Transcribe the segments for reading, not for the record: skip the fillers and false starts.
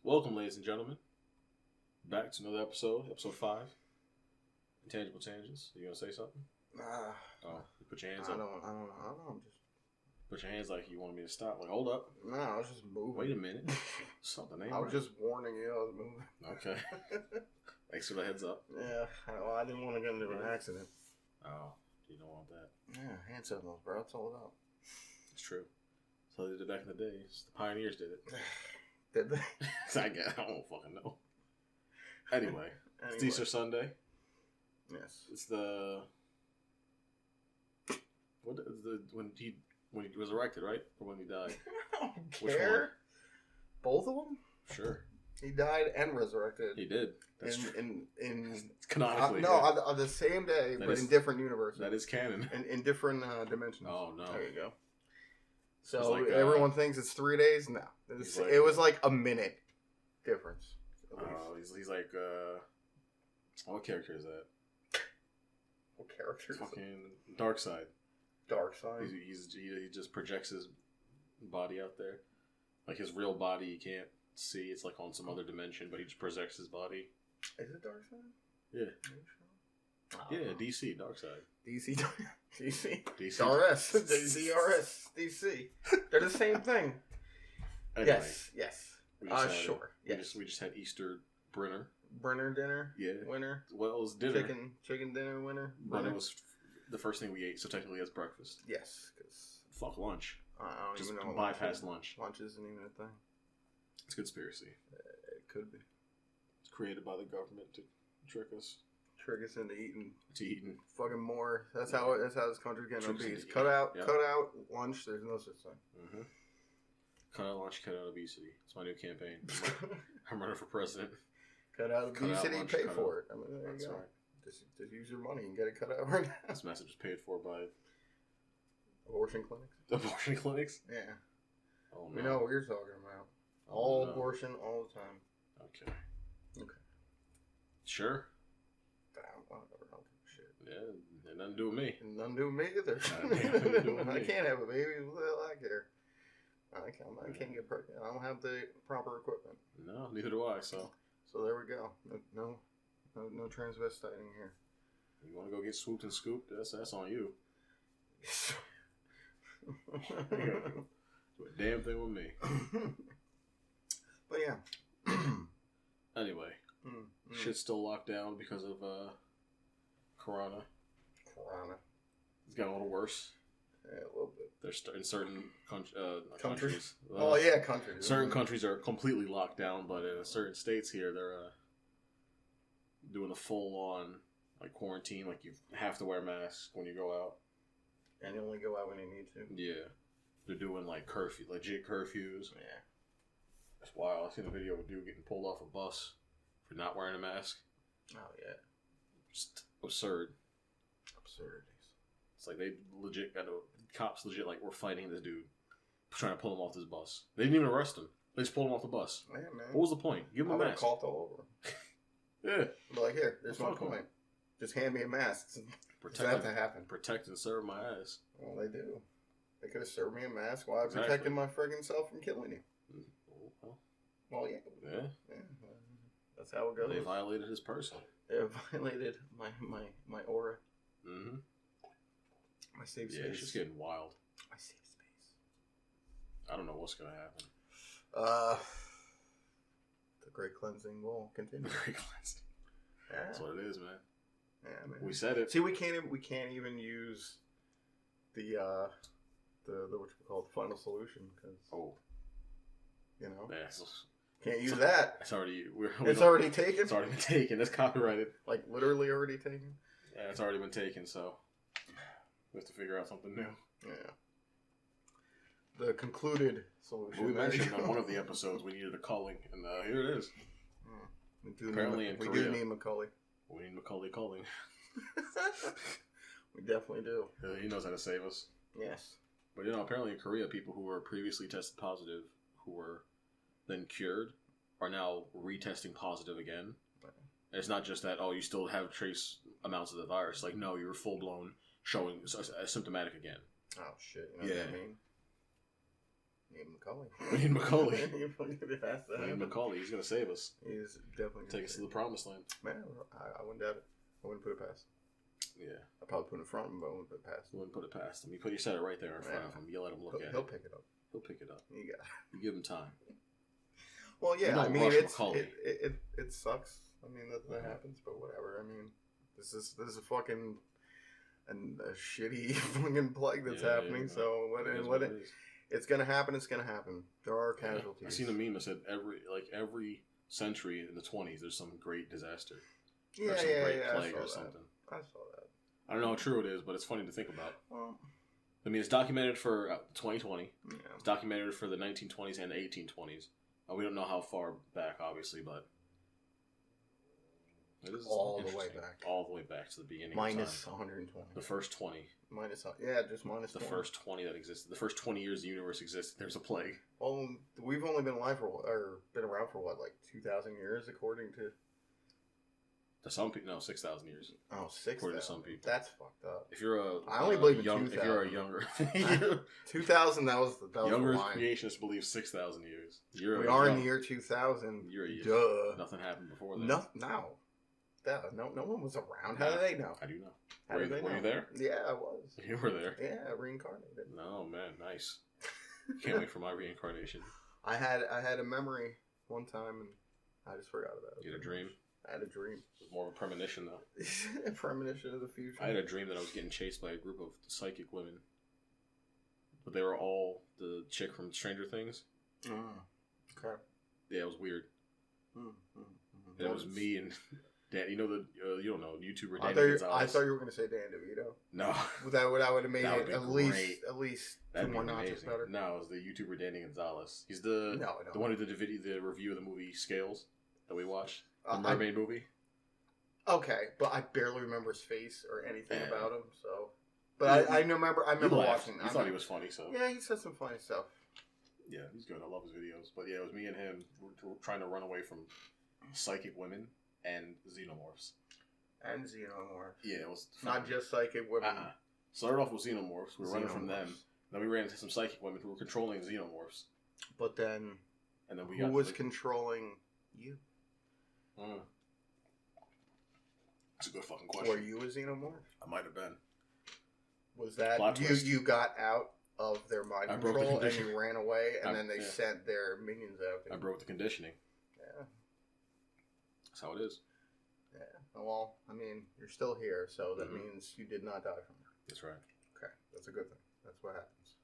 Welcome, ladies and gentlemen, back to another episode 5, Intangible Tangents. You gonna say something? Oh, you put your hands up. I don't know. I'm just... Put your hands like you wanted me to stop. Like, hold up. No, I was just moving. Wait a minute. Something ain't I was right. just warning you I was moving. Okay. Thanks for the heads up. Yeah, I didn't want to get into an accident. Oh, you don't want that. Yeah, hand signals, bro. That's all about. It's true. So they did it back in the days. The pioneers did it. Did they? I guess. I don't fucking know. Anyway, it's Easter Sunday. Yes. It's the... What is the... When he was erected, right? Or when he died? I don't Which care. one? Both of them? Sure. He died and resurrected. He did. That's in canonically. no, on the same day, That but is- in different universes. That is canon. In different dimensions. Oh, no. There you go. It's So like, everyone thinks it's 3 days. No, it was like a minute difference. Oh, he's like, what character is that? What character? Fucking Dark Side. Dark Side. He just projects his body out there, like his real body. You can't see. It's like on some other dimension, but he just projects his body. Is it Dark Side? Yeah. Yeah, know. DC Dark Side. DC. DC. DC. DRS. DRS. DC. They're the same thing. Anyway, Yes. we just had Sure. Yes. We just had Easter Brenner. Brenner dinner. Yeah. Winner. Well, it was dinner. Chicken dinner winner. But it was the first thing we ate, so technically it's breakfast. Yes, because Fuck lunch. I don't Just even know. bypass lunch. Lunch isn't even a thing. It's conspiracy. It could be. It's created by the government to trick us Trick us into eating to eating. fucking more. That's how this country's getting Trick us obese. into Cut out yeah. lunch. There's no such thing. Mm-hmm. Cut out lunch, cut out obesity. It's my new campaign. I'm running for president. Cut out Cut out obesity, lunch, pay cut for out- it. I mean, there That's you go. right. Just use your money and get it cut out right now. This message is paid for by Abortion clinics. abortion clinics. Yeah. Oh no. We know what you're talking about. Oh, All no. abortion, all the time. Okay. Okay. Sure. Whatever, I don't give a shit. Yeah, and nothing to do with me. And nothing to do with me either. Nothing to do with I me. can't have a baby. What the hell I care? I can't get pregnant. I don't have the proper equipment. No, neither do I. So So there we go. No transvestiting here. you want to go get swooped and scooped? That's on you. Do a damn thing with me. But yeah. Anyway, shit's still locked down because of Corona. It's gotten a little worse. Yeah, a little bit. There's in certain Countries? countries. Countries. Certain countries are completely locked down, but in certain states here, they're doing a full-on like quarantine. Like you have to wear a mask when you go out. And you only go out when you need to. Yeah, they're doing like legit curfews. Yeah. It's wild. I seen a video of a dude getting pulled off a bus for not wearing a mask. Oh yeah. Just absurd. Absurdities. It's like they legit got cops legit like were fighting this dude, trying to pull him off this bus. They didn't even arrest him. They just pulled him off the bus. Yeah, man. What was the point? Give him I a would have mask. coughed all over. Yeah. But like, here, there's my Fuck 'em. point. Just hand me a mask. Does Protect that have to happen? Protect and serve my ass. Well, they do. They could have served me a mask while I Exactly. protected my friggin' self from killing you. Well, Well, yeah. yeah. That's how it goes. They violated his person. They violated my aura, Mm-hmm. my safe Yeah, space. it's just getting wild. My safe space. I don't know what's gonna happen. The great cleansing will continue. Very cleansing. Yeah, That's what it is, man. yeah, man. We said it. See, we can't even use the what you call the final solution because you know Yeah, can't use that. it's already It's already taken. It's already been taken. It's copyrighted. Like literally already taken. Yeah, it's already been taken. So we have to figure out something new. Yeah. The concluded solution. Well, we mentioned on one of the episodes we needed a culling, and here it is. Apparently in we Korea. do need Macaulay. We need Macaulay culling. We definitely do. He knows how to save us. Yes. But apparently in Korea, people who were previously tested positive, who were then cured, are now retesting positive again. And it's not just that, you still have trace amounts of the virus. Like, no, you're full blown showing asymptomatic again. Oh shit! You know what I mean? We need Macaulay. We need Macaulay. He's gonna save us. He's definitely take us to the promised land. Man, I wouldn't doubt it. I wouldn't put it past. Yeah. I'd probably put it in front of him, but I wouldn't put it past him. You wouldn't put it past him. You set it right there in front of him. You let him look at it. He'll pick it up. He'll pick it up. You got it. You give him time. Well, yeah, I mean, it sucks. I mean, that happens, but whatever. I mean, this is a fucking a shitty fucking plague that's happening. Yeah. So let it. It's gonna happen. It's gonna happen. There are casualties. I seen a meme that said every century in the 20s, there's some great disaster. Yeah, or some great plague or something. I saw that. I don't know how true it is, but it's funny to think about. Well, I mean, it's documented for 2020. Yeah. It's documented for the 1920s and the 1820s. We don't know how far back, obviously, but it is all the way back. All the way back to the beginning. Minus 120. The first 20. Just minus the 20. First 20 that existed. The first 20 years the universe existed, there's a plague. Well, we've only been alive been around for what, like 2,000 years, according to. To some people, no, 6,000 years. Oh, 6,000. According to some people. That's fucked up. If you're I only believe in 2,000. If you're a younger 2,000, that was younger creationists believe 6,000 years. We are in the year 2000. Duh. Nothing happened before then. No one was around. How do they know? I do know. Were you there? Yeah, I was. You were there. Yeah, reincarnated. No, man, nice. Can't wait for my reincarnation. I had a memory one time and I just forgot about it. You had a dream? I had a dream. It was more of a premonition, though. A premonition of the future. I had a dream that I was getting chased by a group of psychic women. But they were all the chick from Stranger Things. Okay. Yeah, it was weird. And it was me and Dan. You know you don't know YouTuber Dan Gonzalez. I thought you were going to say Dan DeVito. No. That would have made it at least two more notches better. No, it was the YouTuber Danny Gonzalez. He's the one who did the review of the movie Scales that we watched. The mermaid movie. Okay, but I barely remember his face or anything about him. So, but I remember watching. You thought he was funny, so yeah, he said some funny stuff. Yeah, he's good. I love his videos. But yeah, it was me and him. We were trying to run away from psychic women and xenomorphs. Yeah, it was not just psychic women. Started off with xenomorphs. We were running from them. Then we ran into some psychic women who were controlling xenomorphs. But then, who was controlling you? That's a good fucking question. Were you a xenomorph? I might have been. Was that you got out of their mind control and you ran away and then they sent their minions out? I broke the conditioning. Yeah. That's how it is. Yeah. Well, I mean, you're still here, so that means you did not die from it. That's right. Okay. That's a good thing. That's what happens.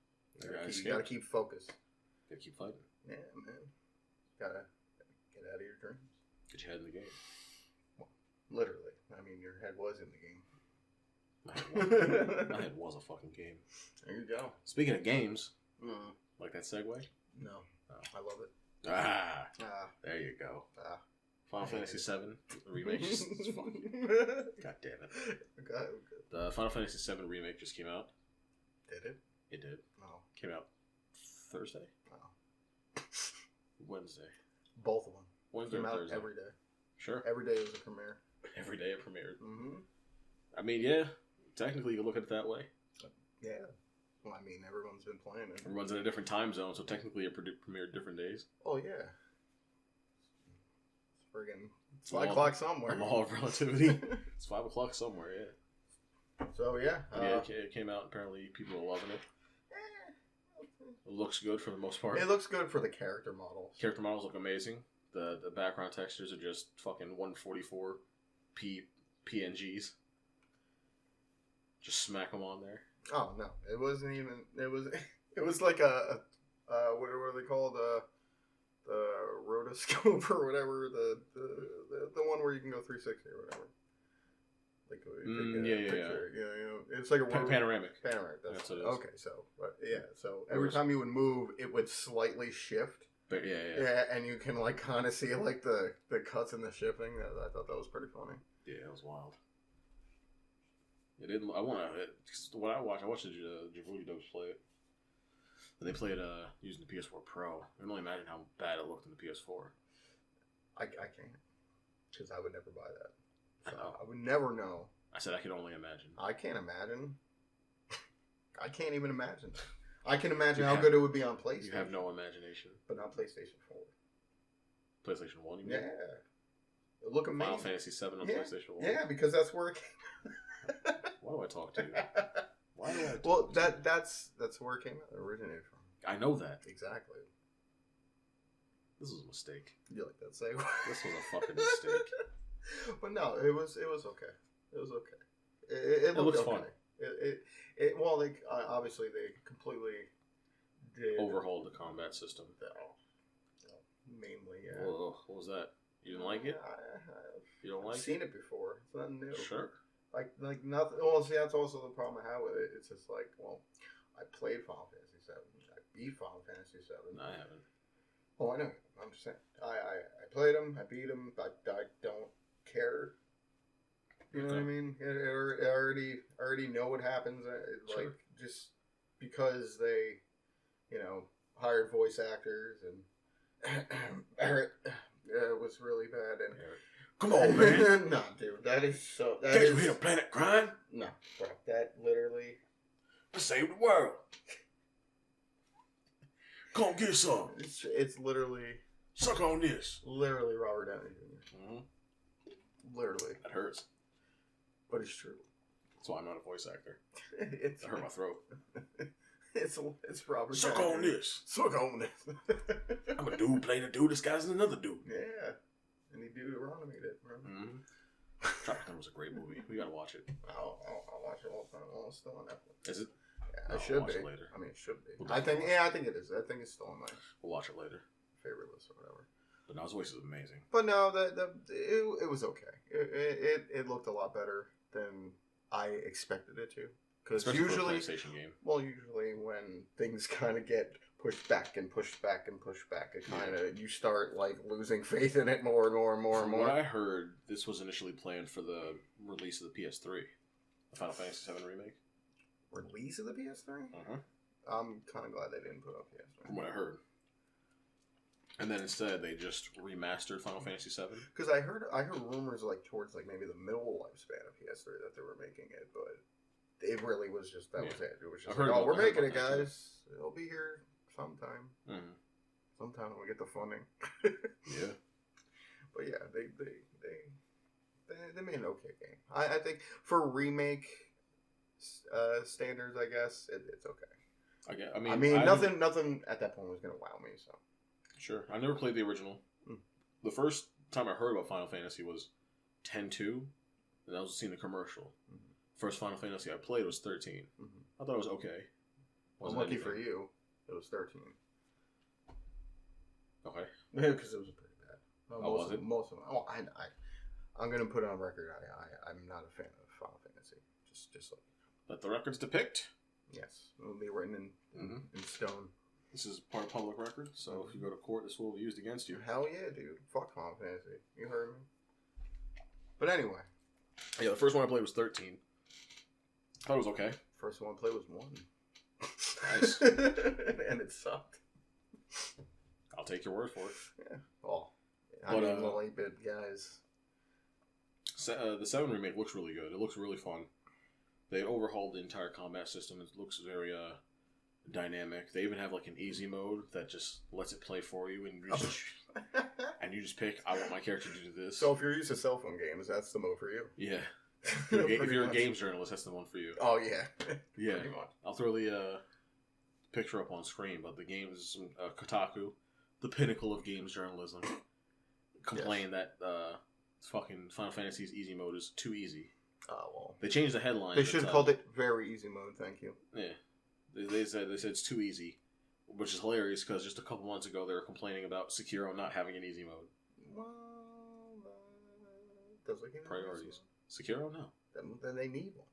You gotta keep focused. Gotta keep fighting. Yeah, man. Gotta get out of your dreams. Get your head in the game. Well, literally. I mean, your head was in the game. My head was a fucking game. There you go. Speaking of games, like that segue? No. I love it. There you go. Final Fantasy VII remake just fucking... God damn it. Okay. The Final Fantasy VII remake just came out. Did it? It did. Oh. Came out Thursday? Oh. Wednesday. Both of them. Wednesday came or out Thursday. Every day. Sure. Every day was a premiere. Every day it premiered. Mm-hmm. I mean, yeah. Technically, you can look at it that way. Yeah. Well, I mean, everyone's been playing it. Everyone's in a different time zone, so technically it premiered different days. Oh, yeah. It's friggin' 5 o'clock somewhere. The law of relativity. It's 5 o'clock somewhere, yeah. So, yeah. It came out. Apparently, people are loving it. It looks good for the most part. It looks good for the character models. Character models look amazing. The background textures are just fucking 144p PNGs. Just smack them on there. Oh no, it wasn't even. It was like a what are they called? The rotoscope or whatever. The one where you can go 360 or whatever. Like it's like a panoramic. Panoramic. That's what it is. Okay, so so every time you would move, it would slightly shift. But and you can like kind of see like the cuts in the shifting. I thought that was pretty funny. Yeah, it was wild. It didn't. I watched the Djibouti dubs play it. And they played using the PS4 Pro. I can only imagine how bad it looked in the PS4. I can't, because I would never buy that. So I know. I would never know. I said I could only imagine. I can't imagine. I can't even imagine. I can imagine how good it would be on PlayStation. You have no imagination. But not PlayStation 4. PlayStation 1, you mean? Yeah. It look amazing. Final Fantasy 7 on PlayStation 1. Yeah, because that's where it came. Why do I talk to you? Why do I talk well, to that's where it originated from. I know that. Exactly. This was a mistake. You like that segue? This was a fucking mistake. But no, it was okay. It was okay. It looked okay. Fun. Well, obviously they completely did overhauled the combat system. Mainly, yeah. Whoa, what was that? You didn't like it? You don't like it? I've seen it before. It's nothing new. Sure. Like nothing. Well, see, that's also the problem I have with it. It's just like, well, I played Final Fantasy 7. I beat Final Fantasy 7. No, I haven't. Oh, I know. I'm just saying. I played them. I beat them. I don't care. You know what I mean? I already know what happens. Sure. Like, just because they, hired voice actors and Barrett was really bad. And come on, man. No, dude, that is so. Can't you hear the planet crying? No, bro, that literally. To save the world. Come get some. It's literally. Suck on this. Literally Robert Downey Jr. Mm-hmm. Literally. That hurts. But it's true. That's why I'm not a voice actor. It hurt my throat. It's Robert. Suck on this. Suck on this. I'm a dude playing a dude disguising another dude. Yeah. And he Deuteronomy it, bro. Mm-hmm. Tropic was a great movie. We gotta watch it. I'll watch it all the time. Oh, it's still on Netflix. Is it? Yeah, it should be. It later. I mean, it should be. We'll I think it is. I think it's still on my We'll watch it later. favorite list or whatever. But no, his voice is amazing. But no, it was okay. It looked a lot better than I expected it to. Because usually, for a PlayStation game. Well, usually when things kind of get pushed back and pushed back and pushed back, it kind of you start like losing faith in it more and more and more and more. From what I heard, this was initially planned for the release of the PS3, the Final Fantasy VII remake. Release of the PS3? Uh-huh. I'm kind of glad they didn't put up PS3. From what I heard. And then instead, they just remastered Final Fantasy VII. Because I heard rumors like towards like maybe the middle lifespan of PS3 that they were making it, but it really was just that was it. It was just like, oh, we're making it, guys. It'll be here sometime. Mm-hmm. Sometime when we get the funding. Yeah. But yeah, they made an okay game. I think for remake standards, I guess it's okay. I mean, nothing at that point was gonna wow me. So. Sure. I never played the original. The first time I heard about Final Fantasy was 10-2, and I was seeing the commercial. First Final Fantasy I played was 13. I thought it was okay. Well, lucky for you, it was 13. Okay. Because it was pretty bad. Was it? Most of them. Oh, I'm going to put it on record. I'm not a fan of Final Fantasy. Just like. Let the records depict? Yes. It will be written in stone. This is part of public record, so if you go to court, this will be used against you. Hell yeah, dude. Fuck Final Fantasy. You heard me? But anyway. Yeah, the first one I played was 13. Thought it was okay. First one I played was 1. Nice. And it sucked. I'll take your word for it. Yeah. Well, I mean, little 8-bit guys. The 7 remake looks really good. It looks really fun. They overhauled the entire combat system. It looks very dynamic. They even have like an easy mode that just lets it play for you, and you just pick, I want my character to do this. So if you're used to cell phone games, that's the mode for you. Yeah. If you're a games journalist, that's the one for you. Oh yeah. Yeah. I'll throw the picture up on screen, but the game is Kotaku, the pinnacle of games journalism, complained that fucking Final Fantasy's easy mode is too easy. Oh well. They changed the headline. They should have called it very easy mode. Thank you. Yeah. They said it's too easy, which is hilarious because just a couple months ago they were complaining about Sekiro not having an easy mode. Well, does it priorities? Sekiro, no. Then they need one.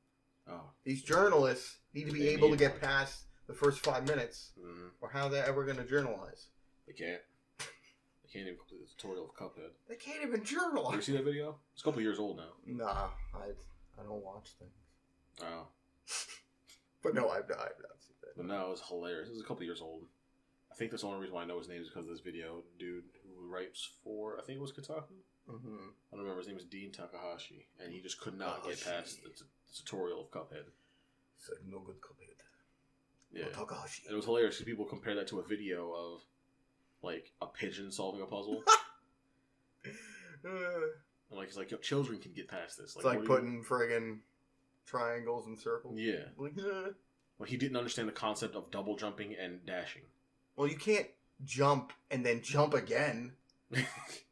Oh. These journalists need to be able to get past the first 5 minutes, or how they're ever going to journalize. They can't. They can't even complete the tutorial of Cuphead. They can't even journalize. You see that video? It's a couple years old now. Nah, I don't watch things. Oh. But no, I've not seen that. But no, it was hilarious. It was a couple years old. I think that's the only reason why I know his name is because of this video. Dude who writes for, I think it was Kotaku? I don't remember. His name is Dean Takahashi. And he just could not get past the tutorial of Cuphead. It's like, no good Cuphead. Yeah. It was hilarious because people compare that to a video of, like, a pigeon solving a puzzle. And, like, it's like, yo, children can get past this. It's like putting friggin' triangles and circles. Yeah. Well, he didn't understand the concept of double jumping and dashing. Well, you can't jump and then jump again.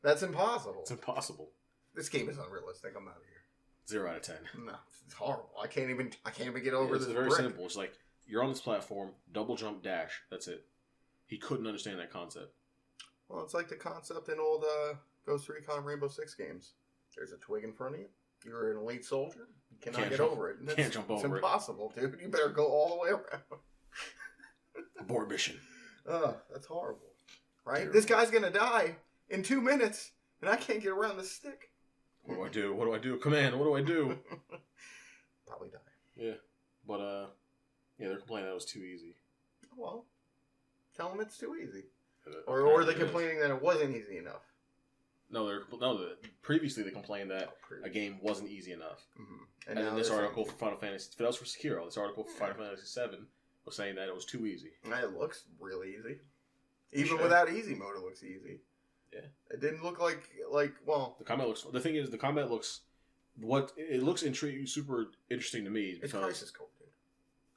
That's impossible. It's impossible. This game is unrealistic. I'm out of here. 0 out of 10. No, it's horrible. I can't even get over this. It's very simple. It's like, you're on this platform, double jump, dash. That's it. He couldn't understand that concept. Well, it's like the concept in old Ghost Recon Rainbow Six games. There's a twig in front of you. You're an elite soldier. You cannot get over it. Can't jump over it. It's impossible, dude. You better go all the way around. Abort mission. That's horrible. Right? Terrible. This guy's going to die in 2 minutes, and I can't get around this stick. What do I do? What do I do? Command, what do I do? Probably die. Yeah. But, yeah, they're complaining that was too easy. Well, tell them it's too easy. Or they're complaining that it wasn't easy enough. No, previously they complained that a game wasn't easy enough. Mm-hmm. And then this article for Final Fantasy, that was for Sekiro, this article for Final Fantasy 7 was saying that it was too easy. It looks really easy. Even without easy mode, it looks easy. Yeah. It didn't look like well. The combat looks. The thing is, the combat looks. It looks super interesting to me. It's Crisis Core, dude.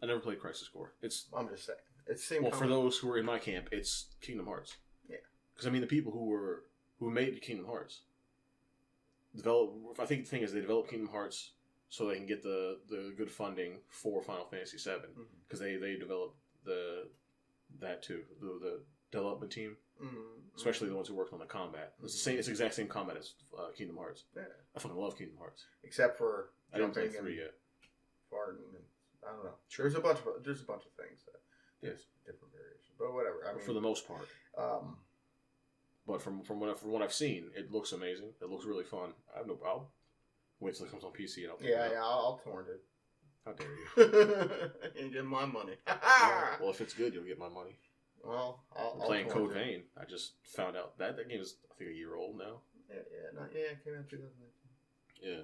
I never played Crisis Core. I'm just saying. It's the same. Well, for those who are in my camp, it's Kingdom Hearts. Yeah. Because I mean, the people who made Kingdom Hearts I think the thing is they developed Kingdom Hearts so they can get the good funding for Final Fantasy VII because they developed that too, the development team, especially the ones who worked on the combat. It's the same. It's the exact same combat as Kingdom Hearts. Yeah. I fucking love Kingdom Hearts. Except for I didn't play 3 yet. Farting and I don't know. Sure. There's a bunch of things that different variations, but whatever. I mean, for the most part. But from what I've seen, it looks amazing. It looks really fun. I have no problem. Wait till it comes on PC and I'll pick it up. I'll torrent it. How dare you? You get my money. Well, if it's good, you'll get my money. Well, I'm playing Code Vein. I just found out that game is, I think, a year old now. Yeah, it came out in 2019. Yeah.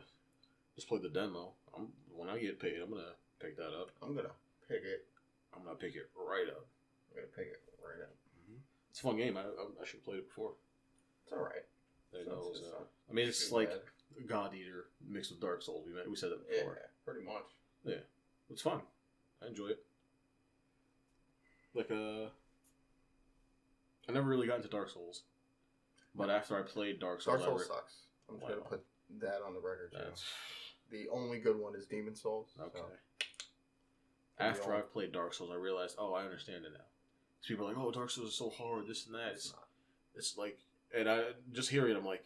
Just played the demo. When I get paid, I'm going to pick that up. I'm going to pick it. I'm going to pick it right up. I'm going to pick it right up. It's a fun game. I should have played it before. It's alright. I mean, it's like God Eater mixed with Dark Souls. We said that before. Yeah, pretty much. Yeah. It's fun. I enjoy it. Like, I never really got into Dark Souls. But after I played Dark Souls... Dark Souls sucks. I'm just going to put that on the record. The only good one is Demon Souls. Okay. So. After I've played Dark Souls, I realized, I understand it now. People are like, Dark Souls is so hard, this and that. It's like, and I just hearing it, I'm like,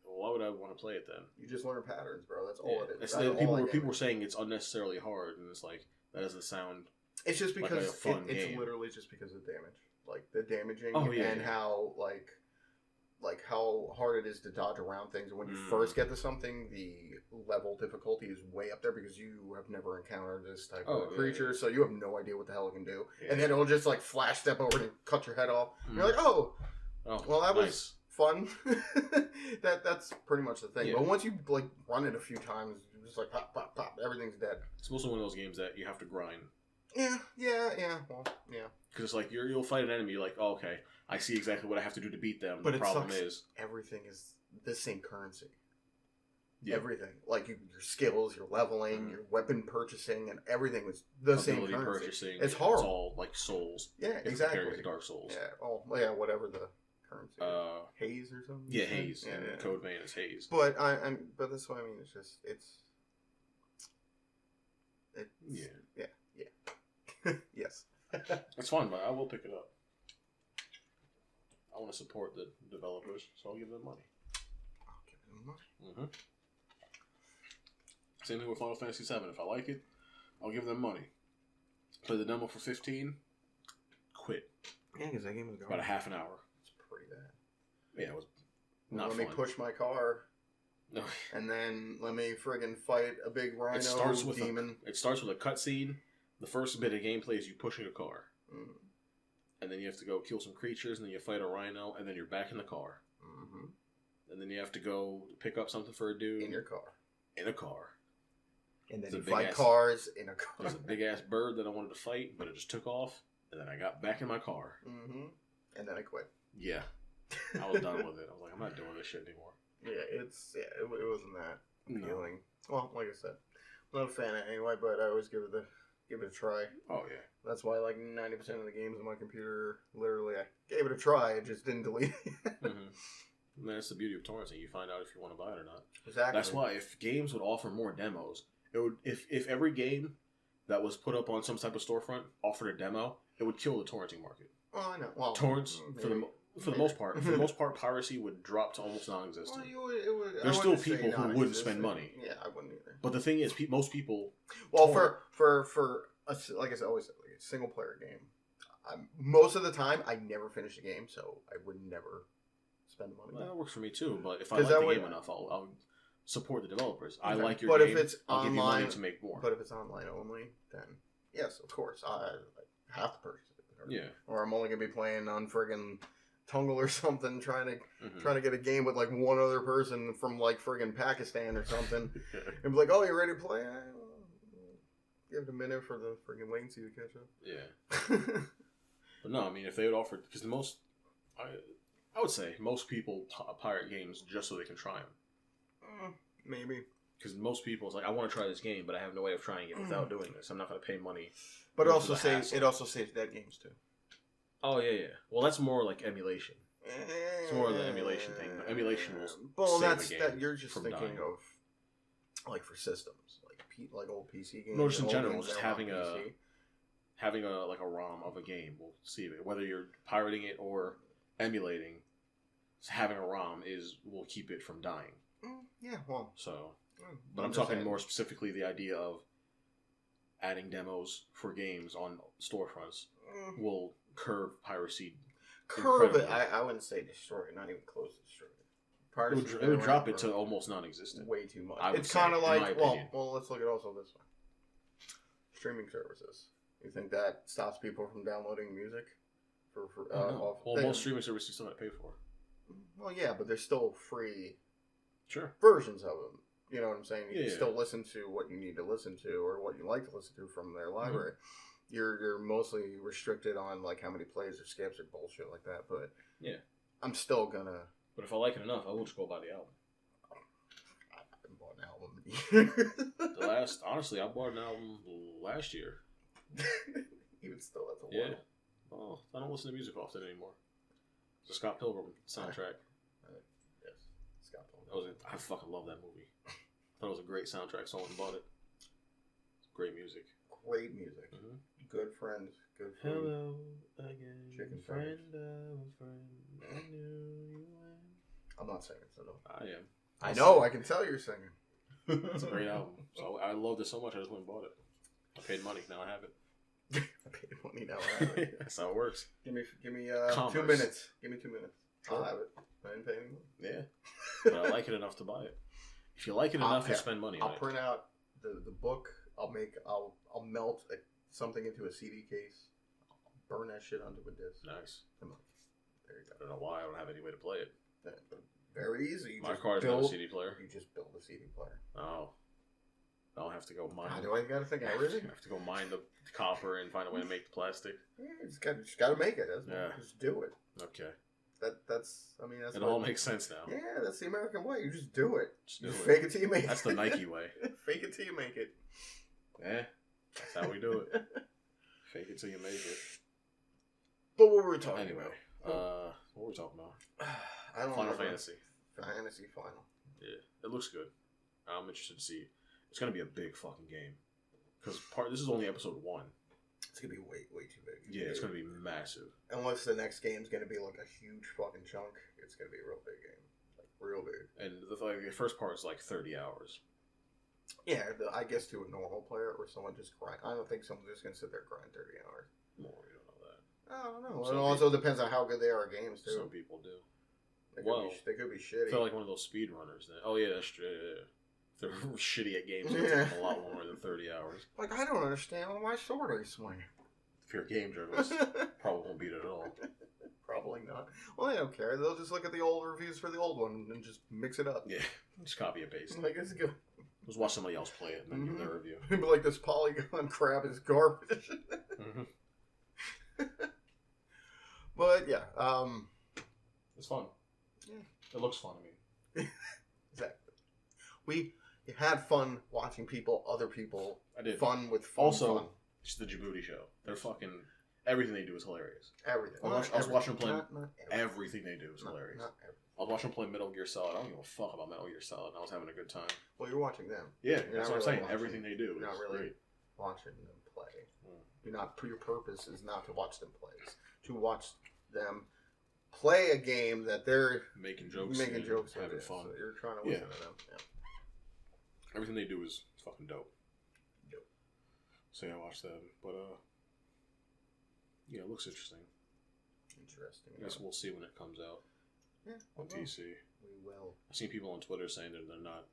why would I want to play it then? You just learn patterns, bro. That's all it is. People were saying it's unnecessarily hard, and it's like, that doesn't sound. It's just because it's literally just because of damage, like the damaging and how how hard it is to dodge around things. And when you first get to something, the level difficulty is way up there because you have never encountered this type of creature, so you have no idea what the hell it can do. Yeah. And then it'll just like flash step over and cut your head off. You're like, well, that was fun. That's pretty much the thing. Yeah. But once you like run it a few times, you're just like pop, pop, pop, everything's dead. It's also one of those games that you have to grind. Yeah. Well, yeah. Because it's like you'll fight an enemy, you're like, okay, I see exactly what I have to do to beat them. But the problem is everything is the same currency. Yeah. Everything, like your skills, your leveling, your weapon purchasing, and everything is the same currency. Purchasing, it's horrible. It's all like souls. Yeah, exactly. Compared to Dark Souls. Yeah. Oh, yeah. Whatever the currency. Haze or something. Yeah, Haze. Yeah, and Code Vein is Haze. But but that's what I mean. It's just Yeah. Yes. It's fun, but I will pick it up. I want to support the developers, so I'll give them money. Mm-hmm. Same thing with Final Fantasy VII. If I like it, I'll give them money. Play the demo for 15. Quit. Yeah, because that game was going about a half an hour. It's pretty bad. Yeah, it was not fun. Let me push my car. No. And then let me friggin' fight a big rhino demon. It starts with a cutscene. The first bit of gameplay is you pushing a car. Mm. And then you have to go kill some creatures, and then you fight a rhino, and then you're back in the car. Mm-hmm. And then you have to go pick up something for a dude. In your car. In a car. And then you fight cars in a car. There's a big-ass bird that I wanted to fight, but it just took off. And then I got back in my car. Mm-hmm. And then I quit. Yeah. I was done with it. I was like, I'm not doing this shit anymore. Yeah, it wasn't that appealing. No. Well, like I said, I'm not a fan of it anyway, but I always give it a try. Oh, yeah. That's why, like, 90% of the games on my computer, literally, I gave it a try. I just didn't delete it. Mm-hmm. Man, that's the beauty of torrenting. You find out if you want to buy it or not. Exactly. That's why if games would offer more demos, it would. If every game that was put up on some type of storefront offered a demo, it would kill the torrenting market. Oh, I know. Well, torrents for the most part, piracy would drop to almost non-existent. Well, it would. There's still people who wouldn't spend money. Yeah, I wouldn't either. But the thing is, most people. Well, for like I said, always said, like a single player game, most of the time I never finish a game, so I would never spend money. Well, that works for me too. But if I like the game enough, I'll support the developers. Okay. I like your game. But if it's I'll online, give you money to make more. But if it's online only, then yes, of course, I have to purchase it. Yeah. Or I'm only gonna be playing on friggin' Tungle or something, trying to get a game with like one other person from like friggin' Pakistan or something, and be like, "Oh, you ready to play?" Give it a minute for the friggin' latency to catch up. Yeah. But no, I mean, if they would offer, because I would say most people pirate games just so they can try them. Maybe. Because most people, it's like, I want to try this game, but I have no way of trying it without doing this. I'm not going to pay money. But it also saves dead games too. Oh, yeah. Well, that's more like emulation. It's more of the emulation thing. But emulation will save a game you're just from thinking dying. of, like, for systems. Like old PC games. No, just in general, just having a ROM of a game will save it. Whether you're pirating it or emulating, having a ROM will keep it from dying. Yeah, well. So, but I'm talking more specifically the idea of adding demos for games on storefronts will curb piracy. Curb it. I wouldn't say destroy it. Not even close to destroy it. It would drop it to almost non-existent. Way too much. It's kind of like, well, let's look at also this one. Streaming services. You think that stops people from downloading music? Most streaming services still have to pay for. Well, yeah, but there's still free versions of them. You know what I'm saying? You can still listen to what you need to listen to or what you like to listen to from their library. Mm-hmm. You're mostly restricted on like how many plays or skips or bullshit like that, but yeah. I'm still gonna... But if I like it enough, I will just go buy the album. I haven't bought an album. Honestly, I bought an album last year. Even still, that's a lot. Yeah. Well, I don't listen to music often anymore. It's a Scott Pilgrim soundtrack. Yes, Scott Pilgrim. I fucking love that movie. I thought it was a great soundtrack, so I went and bought it. It's great music. Great music. Mm-hmm. Good friends. Good food. Hello again. Chicken friend of a friend. I knew you went. I'm not singing, so no. I am. I know. I can tell you're singing. It's a great album. So I loved it so much, I just went and bought it. I paid money. Now I have it. I paid money. Now I have it. That's how it works. Give me 2 minutes. Give me 2 minutes. I'll have it. I didn't pay any money. Yeah. But I like it enough to buy it. If you like it enough, you spend money. I'll print out the book. I'll melt something into a CD case. I'll burn that shit onto a disc. Nice. There you go. I don't know why I don't have any way to play it. Very easy. My car's not a CD player. You just build a CD player. Oh. I'll have to go mine. How do I gotta think everything? I have to go mine the copper and find a way to make the plastic. Yeah, you just gotta make it. Just do it. Okay. That's it all makes sense now. Yeah, that's the American way. You just do it. Just fake it till you make it. That's the Nike way. Fake it till you make it. Yeah, that's how we do it. Fake it till you make it. But what were we talking about? What were we talking about? I don't know. Final Fantasy. Fantasy Final. Yeah, it looks good. I'm interested to see. It's gonna be a big fucking game. Because this is only episode 1. It's gonna be way too big. Yeah, it's gonna be massive. Unless the next game's gonna be like a huge fucking chunk, it's gonna be a real big game, like real big. And the first part is like 30 hours. Yeah, I guess to a normal player or someone just grind. I don't think someone's just gonna sit there and grind 30 hours. More, you don't know that. I don't know. It also depends on how good they are at games too. Some people do. They could be shitty. I feel like one of those speedrunners. Oh yeah, that's true. Yeah. They're shitty at games. It'll take them a lot more than 30 hours. Like, I don't understand why my sword I swing. If you're a game journalist, probably won't beat it at all. Probably not. Well, they don't care. They'll just look at the old reviews for the old one and just mix it up. Yeah, just copy and paste. Like, it's good. Just watch somebody else play it and then give their review. But like, this polygon crap is garbage. But yeah, it's fun. Yeah, it looks fun to me. Exactly. We had fun watching other people. I did fun with fun. Also, fun. It's the Djibouti show. They're fucking everything they do is hilarious. Everything. I was watching them play. Everything they do is hilarious. Not everything. I was watching them play Metal Gear Solid. I don't give a fuck about Metal Gear Solid. I was having a good time. Well, you're watching them. Yeah, that's what I'm saying. Everything they do is not really great. Watching them play. You're not. Your purpose is not to watch them play. It's to watch them play a game that they're making jokes, having fun. So you're trying to listen to them. Yeah. Everything they do is fucking dope. So yeah, I watched that, but yeah, it looks interesting. I guess we'll see when it comes out. Yeah, on PC. We will. I've seen people on Twitter saying that they're not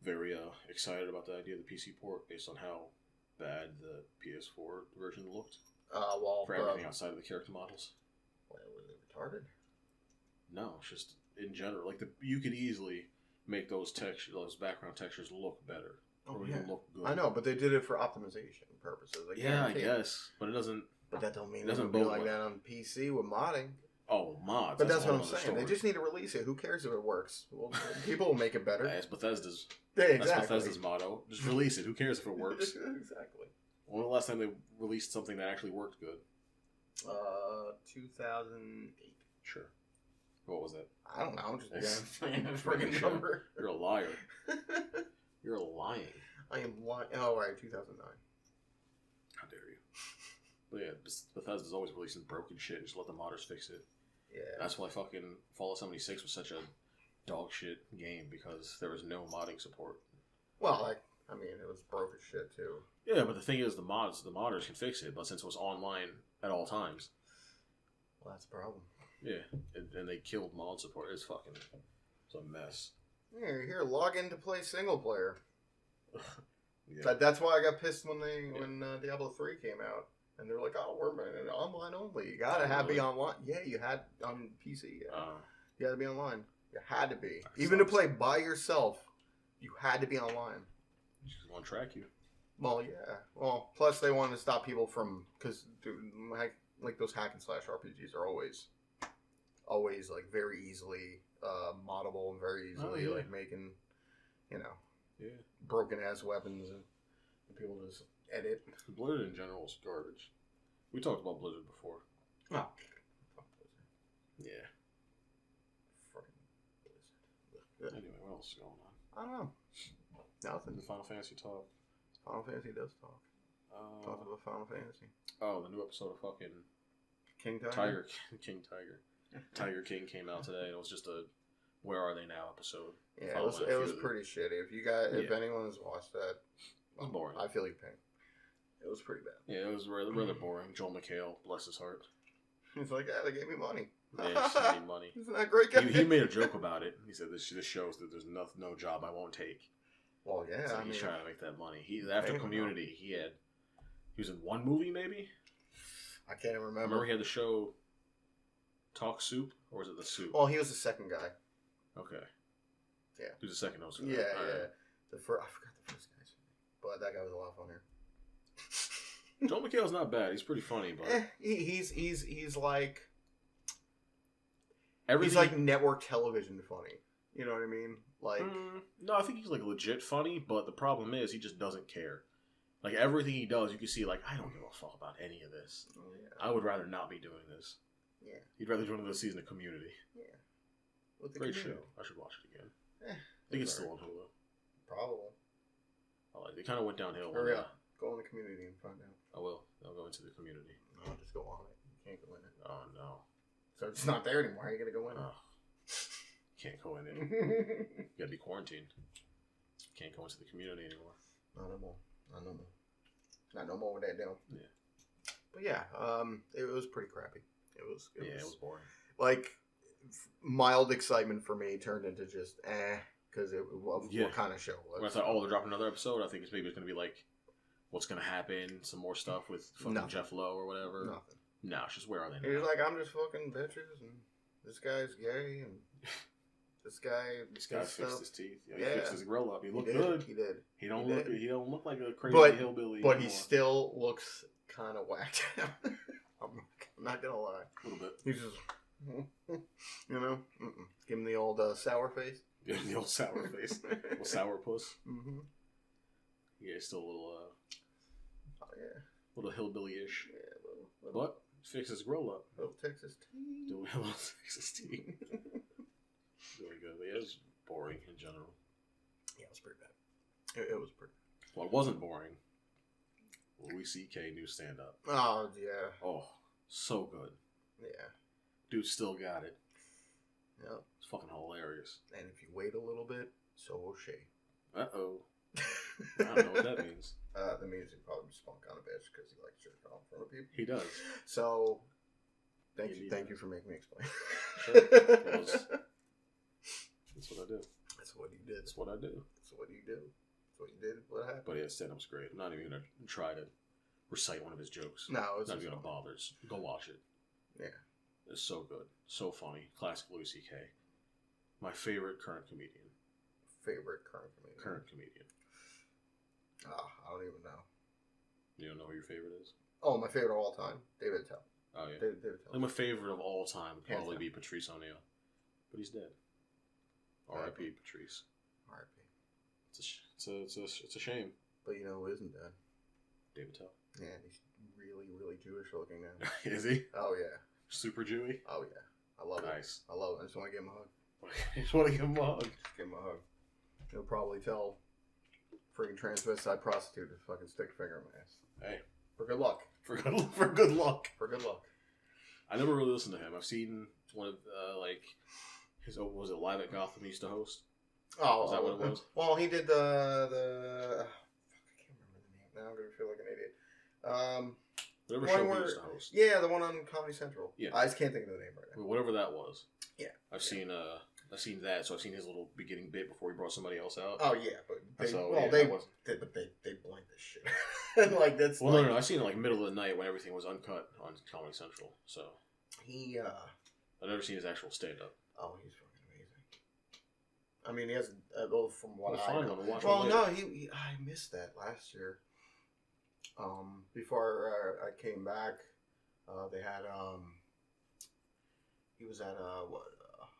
very excited about the idea of the PC port based on how bad the PS4 version looked. For everything outside of the character models. Why were they retarded? No, it's just in general. Like you could easily make those background textures look better. Oh, yeah. Look good. I know, but they did it for optimization purposes. Like, I guess, but it doesn't. But that don't mean it doesn't be like that on PC with modding. Oh, mods. But that's what I'm saying. Story. They just need to release it. Who cares if it works? Well, people will make it better. That's Bethesda's. Yeah, exactly. That's Bethesda's motto. Just release it. Who cares if it works? Exactly. When was the last time they released something that actually worked good? 2008. Sure. What was that? I don't know. I'm just saying a freaking number. You're a liar. You're lying. I am lying. Oh, right, 2009. How dare you? But yeah, Bethesda's always releasing broken shit and just let the modders fix it. Yeah. That's why fucking Fallout 76 was such a dog shit game, because there was no modding support. Well, I mean, it was broken shit too. Yeah, but the thing is, the modders can fix it, but since it was online at all times. Well, that's a problem. Yeah, and they killed mod support. It's a mess. Yeah, here, log in to play single player. Yeah. That's why I got pissed when Diablo 3 came out. And they're like, oh, we're online only. You gotta be online. Yeah, you had on PC. Yeah. You had to be online. You had to be. Even to play by yourself, you had to be online. You just want to track you. Well, yeah. Well, plus they wanted to stop people from, because like those hack and slash RPGs are always like very easily moddable and very easily like making, broken ass weapons and people just edit. Blizzard in general is garbage. We talked about Blizzard before. Oh. Fuck Blizzard. Yeah. Fucking Blizzard. Anyway, what else is going on? I don't know. Nothing. The Final Fantasy talk. Final Fantasy does talk. Talk about Final Fantasy. Oh, the new episode of fucking King Tiger. Tiger King came out today. It was just a Where Are They Now episode. Yeah, it was pretty shitty. If anyone has watched that, it was boring. I feel your pain. It was pretty bad. Yeah, it was rather boring. Joel McHale, bless his heart. He's like, yeah, they gave me money. Yeah, he made money. Isn't that great, guy? He made a joke about it. He said, this shows that there's no job I won't take. Well, yeah. So he's trying to make that money. After Community, he was in one movie, maybe? I can't even remember. Remember he had the show Talk Soup? Or was it The Soup? Well, he was the second guy. Okay. Yeah. He was the second host. Yeah, yeah. I forgot the first guy's name. But that guy was a lot funnier. Joel McHale's not bad. He's pretty funny, but he's like everything. He's like network television funny. You know what I mean? Like no, I think he's like legit funny, but the problem is he just doesn't care. Like everything he does, you can see like I don't give a fuck about any of this. Oh, yeah. I would rather not be doing this. Yeah. He'd rather do another season of Community. Yeah. Great show. I should watch it again. I think it's still on Hulu. Probably. They kind of went downhill. Hurry up. Go in the Community and find out. I will. I'll go into the Community. No, just go on it. You can't go in it. Oh, no. So it's not there anymore. How are you going to go in it? Can't go in it. You got to be quarantined. Can't go into the Community anymore. Not no more. Not no more with that deal. Yeah. But yeah, it was pretty crappy. It was boring. Like, mild excitement for me turned into just because what kind of show it was. When I thought, they're dropping another episode, I think it's going to be like, what's going to happen, some more stuff with fucking Jeff Lowe or whatever. Nothing. No, it's just Where Are They Now? He's like, I'm just fucking bitches, and this guy's gay, and this guy fixed his teeth. Yeah, he fixed his grill up. He looked good. He did. He don't look like a crazy hillbilly But anymore. he still looks kind of whacked out. I'm not Not gonna lie. A little bit. He's just, give him the old sour face. Yeah, the old sour face. Little sour puss. Mm-hmm. Yeah, still a little, oh, yeah. Little hillbilly-ish. Yeah, But, fix his grill up. Little Texas tea. Doing a little Texas tea. Doing good. But yeah, it was boring in general. Yeah, it was pretty bad. It was pretty bad. Well, it wasn't boring. Louis C.K. new stand-up. Oh, yeah. Oh, so good. Yeah. Dude still got it. Yeah. It's fucking hilarious. And if you wait a little bit, so will she. Uh-oh. I don't know what that means. That means he probably spunk on a bitch because he likes jerking off in front of people. He does. So, thank you for making me explain. Sure. That's what I do. That's what you did. That's what I do. That's what you do. That's what you did. What happened? But yeah, stand-up's great. I'm not even going to try to recite one of his jokes. No, it's not even going to bother. Go watch it. Yeah. It's so good. So funny. Classic Louis C.K. My favorite current comedian. Current comedian. Oh, I don't even know. You don't know who your favorite is? Oh, my favorite of all time, David Attell. Oh yeah, David Attell. Like my favorite of all time would probably be Patrice O'Neal, but he's dead. R.I.P. Patrice. R.I.P. It's a shame. But you know who isn't dead? David Attell. Yeah, he's really, really Jewish looking now. Is he? Oh yeah. Super Jewy. Oh yeah. I love it. Nice. I love it. I just want to give him a hug. You just want to give him a hug. Just give him a hug. He'll probably tell freaking transvestite prostitute to fucking stick a finger in my ass. Hey. For good luck. For good luck. For good luck. I never really listened to him. I've seen one of his was it Live at Gotham he used to host? Oh, is that what it was? Well, he did the I can't remember the name now. I'm gonna feel like an idiot. Whatever show he used to host. Yeah, the one on Comedy Central. Yeah, I just can't think of the name right now. Whatever that was. Yeah, I've seen that. So I've seen his little beginning bit before he brought somebody else out. Oh yeah, but they blanked this shit. Like that's no. I seen it like middle of the night when everything was uncut on Comedy Central. So I've never seen his actual stand up. Oh, he's fucking amazing. I mean, he has from what I know. Well, no, I missed that last year. Before I came back, they had he was at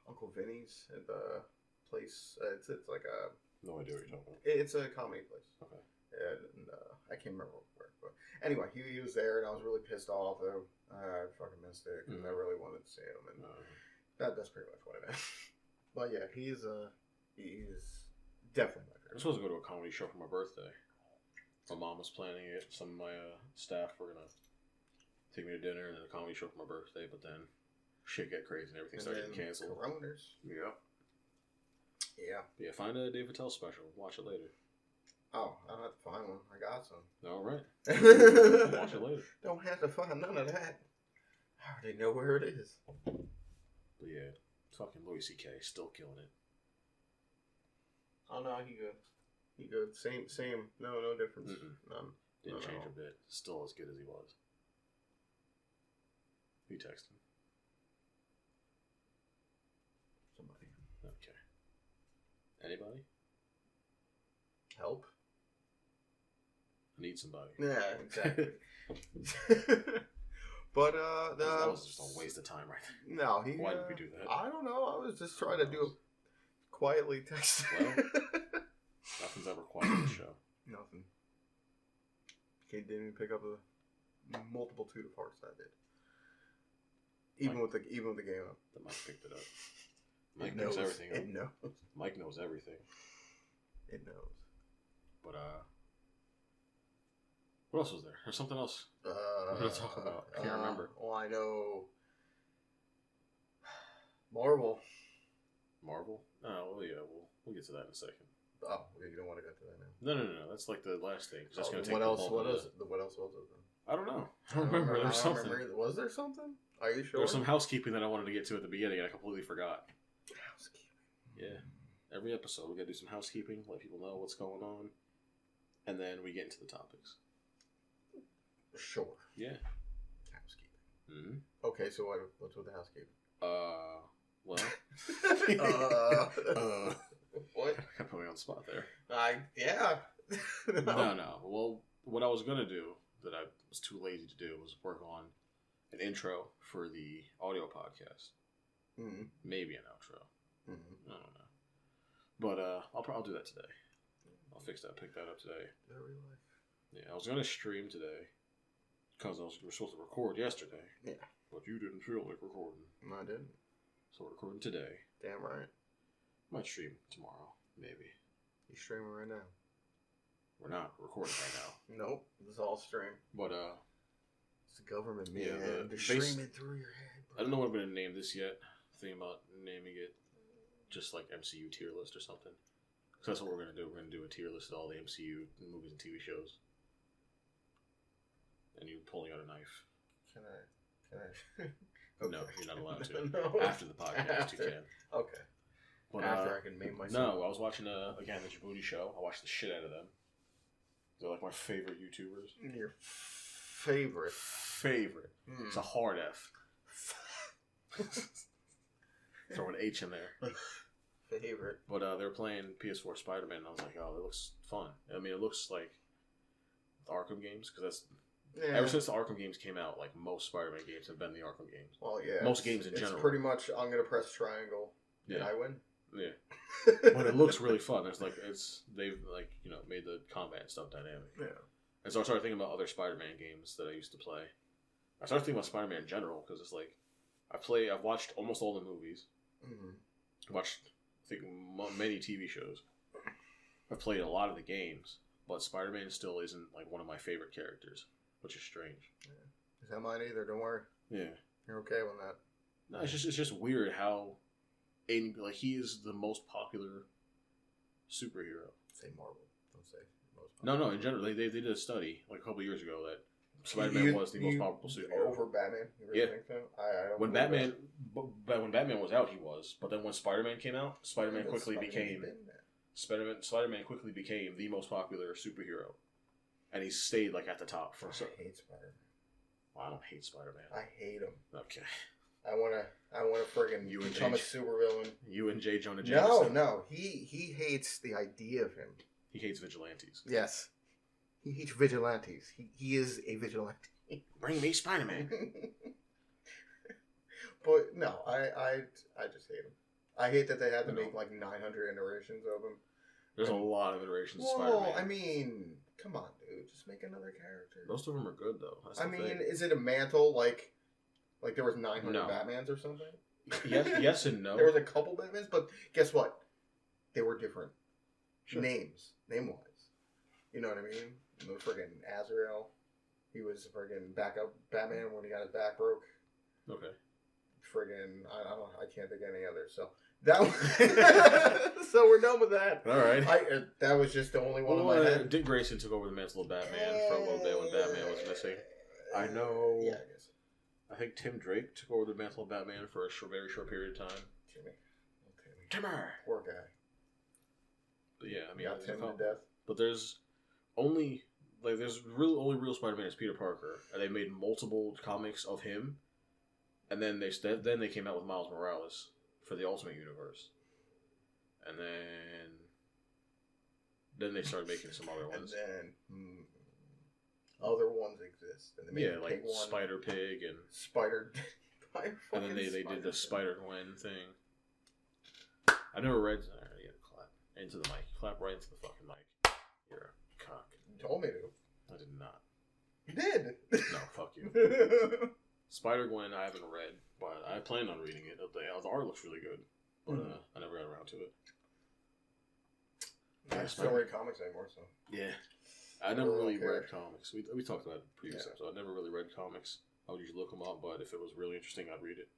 Uncle Vinny's at the place. It's like a no idea what you're talking about. It's a comedy place. Okay. And I can't remember where, but anyway, he was there, and I was really pissed off. I fucking missed it because I really wanted to see him, and that's pretty much what it is. But yeah, he is definitely my favorite. I'm supposed to go to a comedy show for my birthday. My mom was planning it. Some of my staff were gonna take me to dinner and then a comedy show for my birthday, but then shit got crazy and everything started getting canceled. Coronas. Yeah. Find a David Attell special. Watch it later. Oh, I don't have to find one. I got some. All right. Watch it later. Don't have to find none of that. I already know where it is. But yeah, fucking Louis C.K. still killing it. Oh no, he good. He good. Same. No difference. None. Didn't change a bit. Still as good as he was. Who you texting? Somebody. Okay. Anybody? Help? I need somebody. Yeah, exactly. But that was just a waste of time, right there. No, why did we do that? I don't know. I was just trying to do it quietly. Text. Well, nothing's ever quiet on the show. Nothing. Kate didn't even pick up a multitude of parts that did. Even with the game up. The mic picked it up. Mike knows everything. It knows. Mike knows everything. It knows. But what else was there? There's something else we're gonna talk about. I can't remember. Well, I know Marvel. Marvel? Oh, well, yeah, we'll get to that in a second. Oh, you don't want to go to that now? No. That's like the last thing. That's gonna take what else? What else? What else was it? I don't know. I don't remember. There was something. Was there something? Are you sure? There was some housekeeping that I wanted to get to at the beginning, and I completely forgot. Housekeeping. Yeah. Every episode, we gotta do some housekeeping, let people know what's going on, and then we get into the topics. Sure. Yeah. Housekeeping. Mm-hmm. Okay, so what's with the housekeeping? Well. What? I put me on the spot there. Yeah. No. Well, what I was gonna do that I was too lazy to do was work on an intro for the audio podcast. Mm-hmm. Maybe an outro. Mm-hmm. I don't know. But I'll do that today. I'll fix that. Pick that up today. Yeah, I was gonna stream today because we were supposed to record yesterday. Yeah. But you didn't feel like recording. No, I didn't. So we're recording today. Damn right. Might stream tomorrow, maybe. You streaming right now? We're not recording right now. Nope. It's all stream. But it's the government, man. Yeah, they're streaming through your head, bro. I don't know what I'm gonna name this yet. Thinking about naming it just like MCU tier list or something. So that's what we're gonna do. We're gonna do a tier list of all the MCU movies and TV shows. And you pulling out a knife. Can I? Okay. No, you're not allowed to. No. After the podcast, you can. Okay. But, after I can make myself. No, I was watching again the Djibouti show. I watched the shit out of them. They're like my favorite YouTubers. Your favorite. It's a hard F. Throw an H in there. Favorite. But they were playing PS4 Spider-Man, and I was like, oh, that looks fun. I mean, it looks like the Arkham games, because that's... Yeah. Ever since the Arkham games came out, like, most Spider-Man games have been the Arkham games. Well, yeah. Most games in general. It's pretty much, I'm going to press triangle, and I win. Yeah. But it looks really fun. They've, like, you know, made the combat and stuff dynamic. Yeah. And so I started thinking about other Spider-Man games that I used to play. I started thinking about Spider-Man in general, because it's like, I've watched almost all the movies. Mm-hmm. Watched, I think, many TV shows. I've played a lot of the games, but Spider-Man still isn't, like, one of my favorite characters, which is strange. Yeah. Is that mine either? Don't worry. Yeah. You're okay with that. No, it's just weird how, like, he is the most popular superhero. Say Marvel. Don't say most popular. No, in general, they did a study, like, a couple of years ago that Spider-Man was the most popular superhero. Over Batman? You really think so? I don't when Batman was out, he was. But then when Spider-Man came out, Spider-Man quickly became the most popular superhero. And he stayed, like, at the top. I hate Spider-Man. Well, I don't hate Spider-Man. I hate him. Okay. I wanna friggin' become a supervillain. You and J. Jonah Jameson. No. He hates the idea of him. He hates vigilantes. Yes. He hates vigilantes. He is a vigilante. Bring me Spider-Man. But no, I just hate him. I hate that they had to make like 900 iterations of him. There's a lot of iterations of Spider-Man. Well, I mean, come on, dude. Just make another character. Most of them are good, though. Is it a mantle like there was 900 Batmans or something? Yes and no. There was a couple Batmans, but guess what? They were different. Sure. Name-wise. You know what I mean? The friggin' Azrael. He was friggin' backup Batman when he got his back broke. Okay. Friggin', I can't think of any others. So that so we're done with that. All right. That was just the only one in my head. Dick Grayson took over the mantle of Batman for a little bit when Batman was missing. I know. Yeah, I guess. I think Tim Drake took over the mantle of Batman for a very short period of time. Timmer. Poor guy. But yeah, I mean, got him to death. But there's only only real Spider-Man is Peter Parker, and they made multiple comics of him, and then they came out with Miles Morales for the Ultimate Universe, and then they started making some other ones. And then other ones exist. And they made like Spider Pig and Spider. And then they did the Spider Gwen thing. I never read. Clap into the mic. Clap right into the fucking mic. You're a cock. You told me to. I did not. You did. No, fuck you. Spider Gwen, I haven't read, but I plan on reading it. The art looks really good, but I never got around to it. I just don't read comics anymore, so. Yeah. I never really read comics. We talked about it in the previous episode. I never really read comics. I would usually look them up, but if it was really interesting, I'd read it.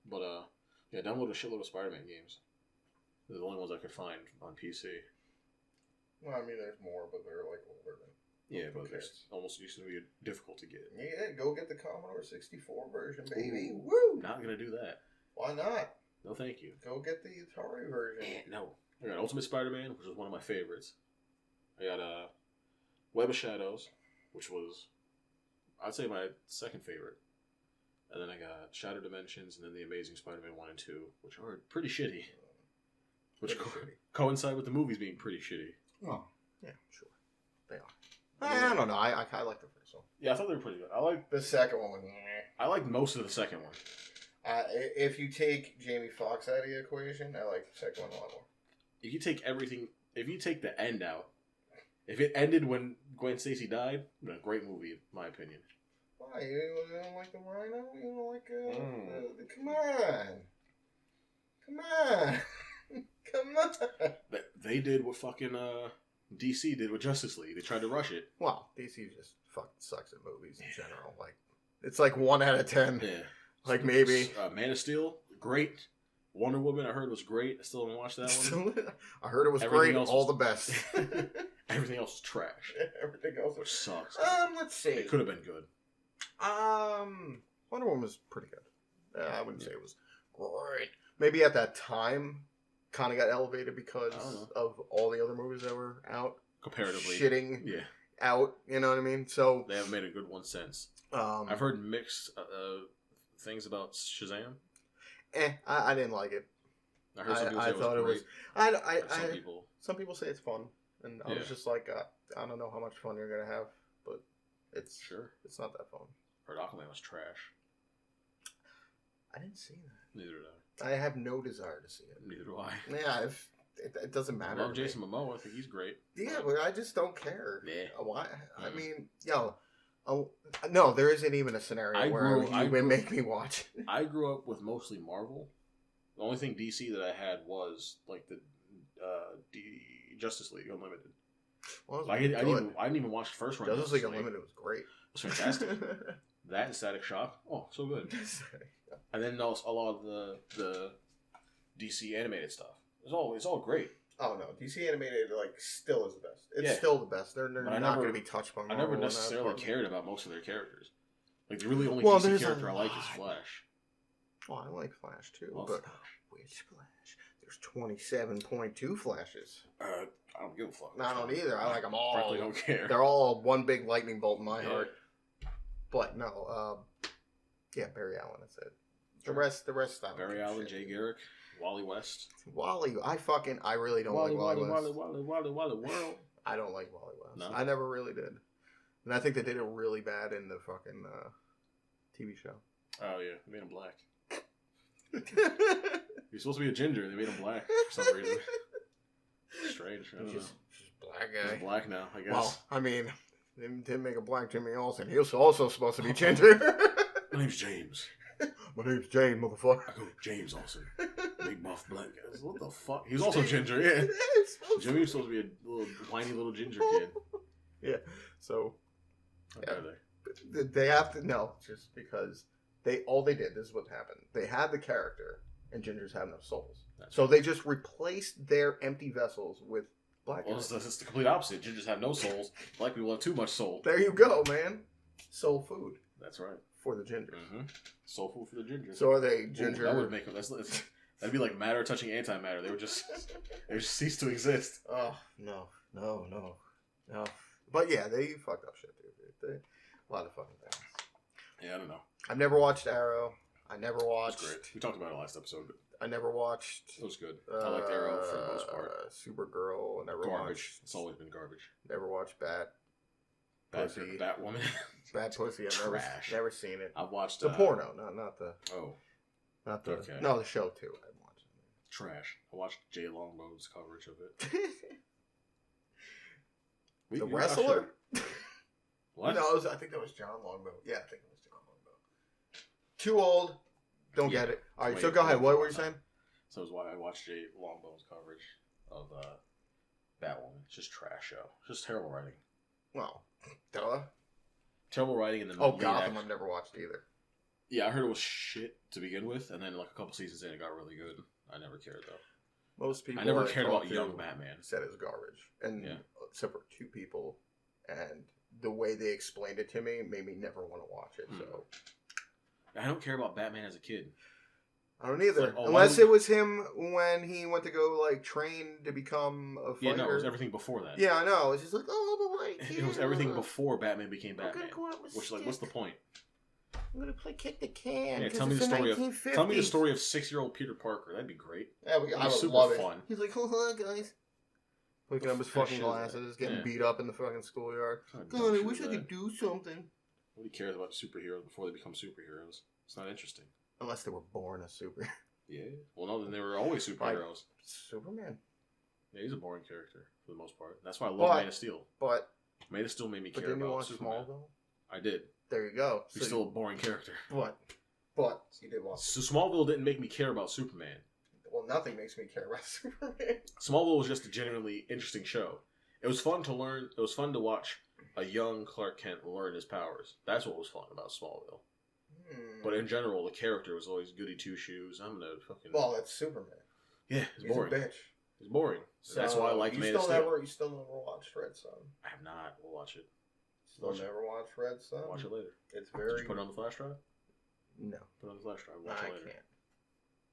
But, I downloaded a shitload of Spider-Man games. They're the only ones I could find on PC. Well, I mean, there's more, but they're, like, older than... Yeah, but it's almost used to be difficult to get. Yeah, go get the Commodore 64 version, baby. Ooh, woo! Not gonna do that. Why not? No, thank you. Go get the Atari version. No. I got Ultimate Spider-Man, which was one of my favorites. I got Web of Shadows, which was, I'd say, my second favorite. And then I got Shattered Dimensions, and then The Amazing Spider-Man 1 and 2, which are pretty shitty. Which coincide with the movies being pretty shitty. Oh, yeah, sure. They are. I don't know. I like the first So yeah, I thought they were pretty good. I like the second one. I like most of the second one. If you take Jamie Foxx out of the equation, I like the second one a lot more. If you take everything, if you take the end out, if it ended when Gwen Stacy died, a great movie, in my opinion. Why? You don't like the Rhino? You don't like come on. Come on. Come on. They did what fucking DC did with Justice League. They tried to rush it. Well, DC just fucking sucks at movies in general. Like, it's like 1 out of 10. Yeah. Like, maybe. Man of Steel, great. Wonder Woman, I heard was great. I still haven't watched that one. I heard it was great. All the best. Everything else was trash. Everything else which sucks. Let's see. It could have been good. Wonder Woman was pretty good. I wouldn't say it was great. Maybe at that time, kind of got elevated because of all the other movies that were out. Comparatively. Shitting out, you know what I mean? So they haven't made a good one since. I've heard mixed things about Shazam. I didn't like it. I heard some people say it was great. Some people say it's fun. And I was just like, I don't know how much fun you're going to have, but it's not that fun. Heard Aquaman was trash. I didn't see that. Neither did I have no desire to see it. Neither do I. Yeah, it doesn't matter. I love Jason Momoa. I think he's great. Yeah, but I just don't care. Yeah. Why? I mean, no, there isn't even a scenario where you would make me watch. I grew up with mostly Marvel. The only thing DC that I had was like the Justice League Unlimited. Well, I didn't even watch the first one. Justice League Unlimited was great. It was fantastic. That and Static Shock. Oh, so good. And then also a lot of the DC animated stuff. It's all great. Oh no, DC animated still is the best. It's still the best. They're not going to be touched by Marvel. I never necessarily cared about most of their characters. Like the really only DC character I like is Flash. Oh, I like Flash too. Love but Flash. Which Flash? There's 27.2 Flashes. I don't give a fuck. I don't either. I like them all. Frankly, don't care. They're all one big lightning bolt in my heart. But no, Barry Allen. That's it. The rest. Barry Allen, Jay Garrick, Wally West. I really don't like Wally West. Wally World. I don't like Wally West. No? I never really did. And I think they did it really bad in the fucking TV show. Oh yeah, they made him black. He's supposed to be a ginger. They made him black for some reason. Strange. I don't know. Just black guy. He's black now, I guess. Well, I mean, they didn't make a black Jimmy Olsen. He was also supposed to be ginger. My name's James. My name's James, motherfucker. I go James Olsen. Big buff black guy. What the fuck? He's also ginger, yeah. Jimmy was supposed to be a little whiny little ginger kid. Yeah. So How they have to know just because all they did, this is what happened. They had the character and gingers have no souls. So they just replaced their empty vessels with black guys. Well, it's the complete opposite. Gingers have no souls. Black people have too much soul. There you go, man. Soul food. That's right. For the gingers. Mm-hmm. Soul food for the gingers. So are they ginger? Ooh, that would make them. That'd be like matter touching antimatter. They would just cease to exist. Oh no. But yeah, they fucked up shit, dude. A lot of fucking things. Yeah, I don't know. I've never watched Arrow. I never watched. It was great. We talked about it last episode. But I never watched. It was good. I liked Arrow for the most part. Supergirl. Never garbage. Watched. It's always been garbage. Never watched Pussy. Batwoman. Bad Pussy. I've never seen it. I've watched the porno, not the. Oh. Not the. Okay. No, the show too. I've watched it. Trash. I watched Jay Longbone's coverage of it. The wrestler. What? No, I think that was John Longbow. Yeah, I think it was John Longbow. Too old. Don't get it. All right, so go ahead. What were you saying? So is why I watched Jay Longbone's coverage of Batwoman. It's just trash show. It's just terrible writing. Well, duh. Terrible writing and then Gotham I've never watched either. Yeah, I heard it was shit to begin with, and then like a couple seasons in, it got really good. I never cared though. Most people. I never cared about young Batman. Said it was garbage, and except for two people, and the way they explained it to me made me never want to watch it. So I don't care about Batman as a kid. I don't either. Like, unless it was him when he went to go train to become a fighter. Yeah, no, it was everything before that. Yeah, I know. It's just like, it was everything before Batman became Batman. Which, what's the point? I'm gonna play kick the can. Yeah, tell me the story of 6-year-old Peter Parker. That'd be great. Yeah, I would super love fun. He's like, hold on, guys. Picking up his fucking glasses, getting beat up in the fucking schoolyard. God, I wish I could do something. Nobody cares about superheroes before they become superheroes. It's not interesting. Unless they were born a superhero. Yeah. Well, no, then they were always superheroes. Like Superman. Yeah, he's a boring character for the most part. That's why I love Man of Steel. But Man of Steel made me care didn't about you watch Superman. Smallville? I did. There you go. He's still a boring character. But you did watch. So Smallville didn't make me care about Superman. Well, nothing makes me care about Superman. Smallville was just a genuinely interesting show. It was fun to learn. It was fun to watch a young Clark Kent learn his powers. That's what was fun about Smallville. But in general, the character was always goody two shoes. I'm gonna fucking. Well, that's Superman. Yeah, he's boring. A bitch. He's boring. So that's why I liked Man of Steel. You still never watched Red Sun? I have not. We'll watch it. Never watched Red Sun? Watch it later. It's very. Did you put it on the flash drive? No. Put it on the flash drive. Watch it later. I can't.